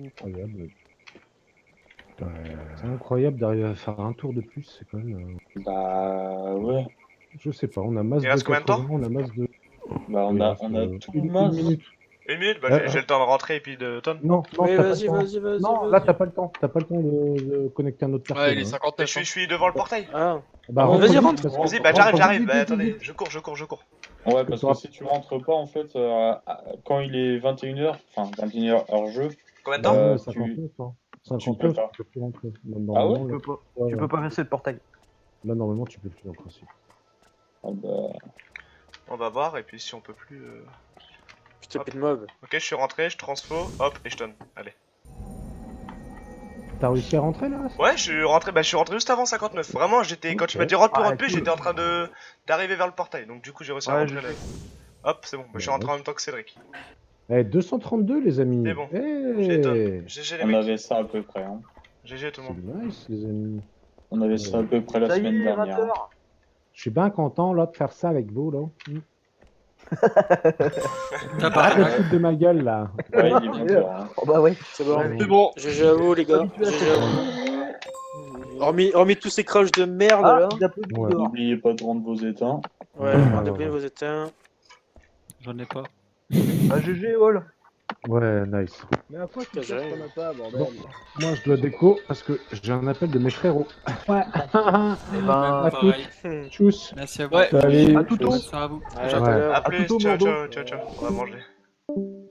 Speaker 5: Incroyable.
Speaker 9: Putain,
Speaker 5: C'est incroyable d'arriver à faire un tour de plus, c'est quand même.
Speaker 2: Bah ouais.
Speaker 5: Je sais pas, on a masse
Speaker 1: Il
Speaker 5: de
Speaker 1: reste combien de temps
Speaker 5: 80, on a masse de.
Speaker 2: Bah on
Speaker 5: Il
Speaker 2: a
Speaker 5: reste,
Speaker 2: tout
Speaker 5: une
Speaker 2: masse.
Speaker 5: minute.
Speaker 1: Une minute? Bah j'ai le temps de rentrer et puis de tonne.
Speaker 5: Non,
Speaker 3: Oui,
Speaker 5: t'as pas
Speaker 3: vas-y,
Speaker 5: le temps.
Speaker 3: vas-y.
Speaker 5: Non, là t'as pas le temps. T'as pas le temps de connecter un autre personne.
Speaker 10: Ouais, il est
Speaker 5: hein.
Speaker 10: 59.
Speaker 1: Je suis devant le portail.
Speaker 3: Ah,
Speaker 5: Bah,
Speaker 3: vas-y,
Speaker 5: vite,
Speaker 3: rentre.
Speaker 5: parce que-
Speaker 1: Vas-y, bah j'arrive.
Speaker 5: vite,
Speaker 1: Bah
Speaker 5: vite,
Speaker 1: attendez,
Speaker 5: vite.
Speaker 1: je cours.
Speaker 2: Ouais, parce que si tu rentres pas, en fait, quand il est 21h, enfin 21h hors jeu,
Speaker 1: Combien de
Speaker 5: Bah,
Speaker 1: temps?
Speaker 5: non,
Speaker 2: tu-
Speaker 5: 59, hein.
Speaker 2: tu peux
Speaker 5: 59,
Speaker 2: pas.
Speaker 5: tu peux plus rentrer. Là,
Speaker 2: Ah
Speaker 5: normalement,
Speaker 2: ouais
Speaker 5: là,
Speaker 11: Tu peux pas passer le portail.
Speaker 5: là, normalement, tu peux plus en principe.
Speaker 2: Ah bah...
Speaker 1: On va voir, et puis si on peut plus...
Speaker 3: Je te de mob.
Speaker 1: Ok, je suis rentré, je transfo, hop, et je tonne. Allez.
Speaker 5: T'as réussi à rentrer là?
Speaker 1: Ouais, je suis rentré juste avant 59. Vraiment, j'étais quand tu m'as dit rot pour rot, j'étais en train d'arriver vers le portail. Donc du coup, j'ai réussi à rentrer là. Hop, c'est bon, je suis rentré en même temps que Cédric.
Speaker 5: Eh, 232 les amis.
Speaker 1: C'est bon.
Speaker 5: Eh,
Speaker 1: GG les
Speaker 2: On
Speaker 1: mecs.
Speaker 2: avait ça à peu près. Hein.
Speaker 1: GG tout le
Speaker 5: c'est
Speaker 1: monde.
Speaker 5: nice les amis.
Speaker 2: On avait ça à peu près la semaine dernière. Hein.
Speaker 5: Je suis bien content là de faire ça avec vous là.
Speaker 7: T'as
Speaker 5: Arrête de
Speaker 7: pas
Speaker 5: foutre de ma gueule là.
Speaker 2: Ouais, il est bien sûr. Hein.
Speaker 11: Oh bah ouais.
Speaker 3: C'est bon.
Speaker 10: C'est bon.
Speaker 3: GG à vous les gars. GG à vous. Hormis tous ces crashs de merde
Speaker 11: Ah,
Speaker 3: là.
Speaker 11: il a plus de
Speaker 5: Ouais.
Speaker 11: dehors.
Speaker 2: N'oubliez pas de rendre vos éteints.
Speaker 3: Ouais, rendez bien vos éteints.
Speaker 7: J'en ai pas.
Speaker 11: Ah, GG, Hall.
Speaker 5: Ouais, nice.
Speaker 12: Mais à quoi tu
Speaker 3: J'ai
Speaker 12: cherches
Speaker 3: rien.
Speaker 12: qu'on a pas, bordel?
Speaker 5: Bon. Moi je dois déco parce que j'ai un appel de mes frérots. Ouais.
Speaker 11: Eh ben,
Speaker 5: À
Speaker 7: Pareil.
Speaker 5: toutes. Tchuss.
Speaker 7: Merci à vous.
Speaker 10: Ouais.
Speaker 5: Salut.
Speaker 11: à tout
Speaker 7: Bonne soirée à vous.
Speaker 3: Ouais,
Speaker 7: Ciao.
Speaker 3: à tout à l'heure.
Speaker 1: A plus,
Speaker 11: tout,
Speaker 1: ciao,
Speaker 11: Bordeaux.
Speaker 1: ciao, ciao, ciao. On va manger.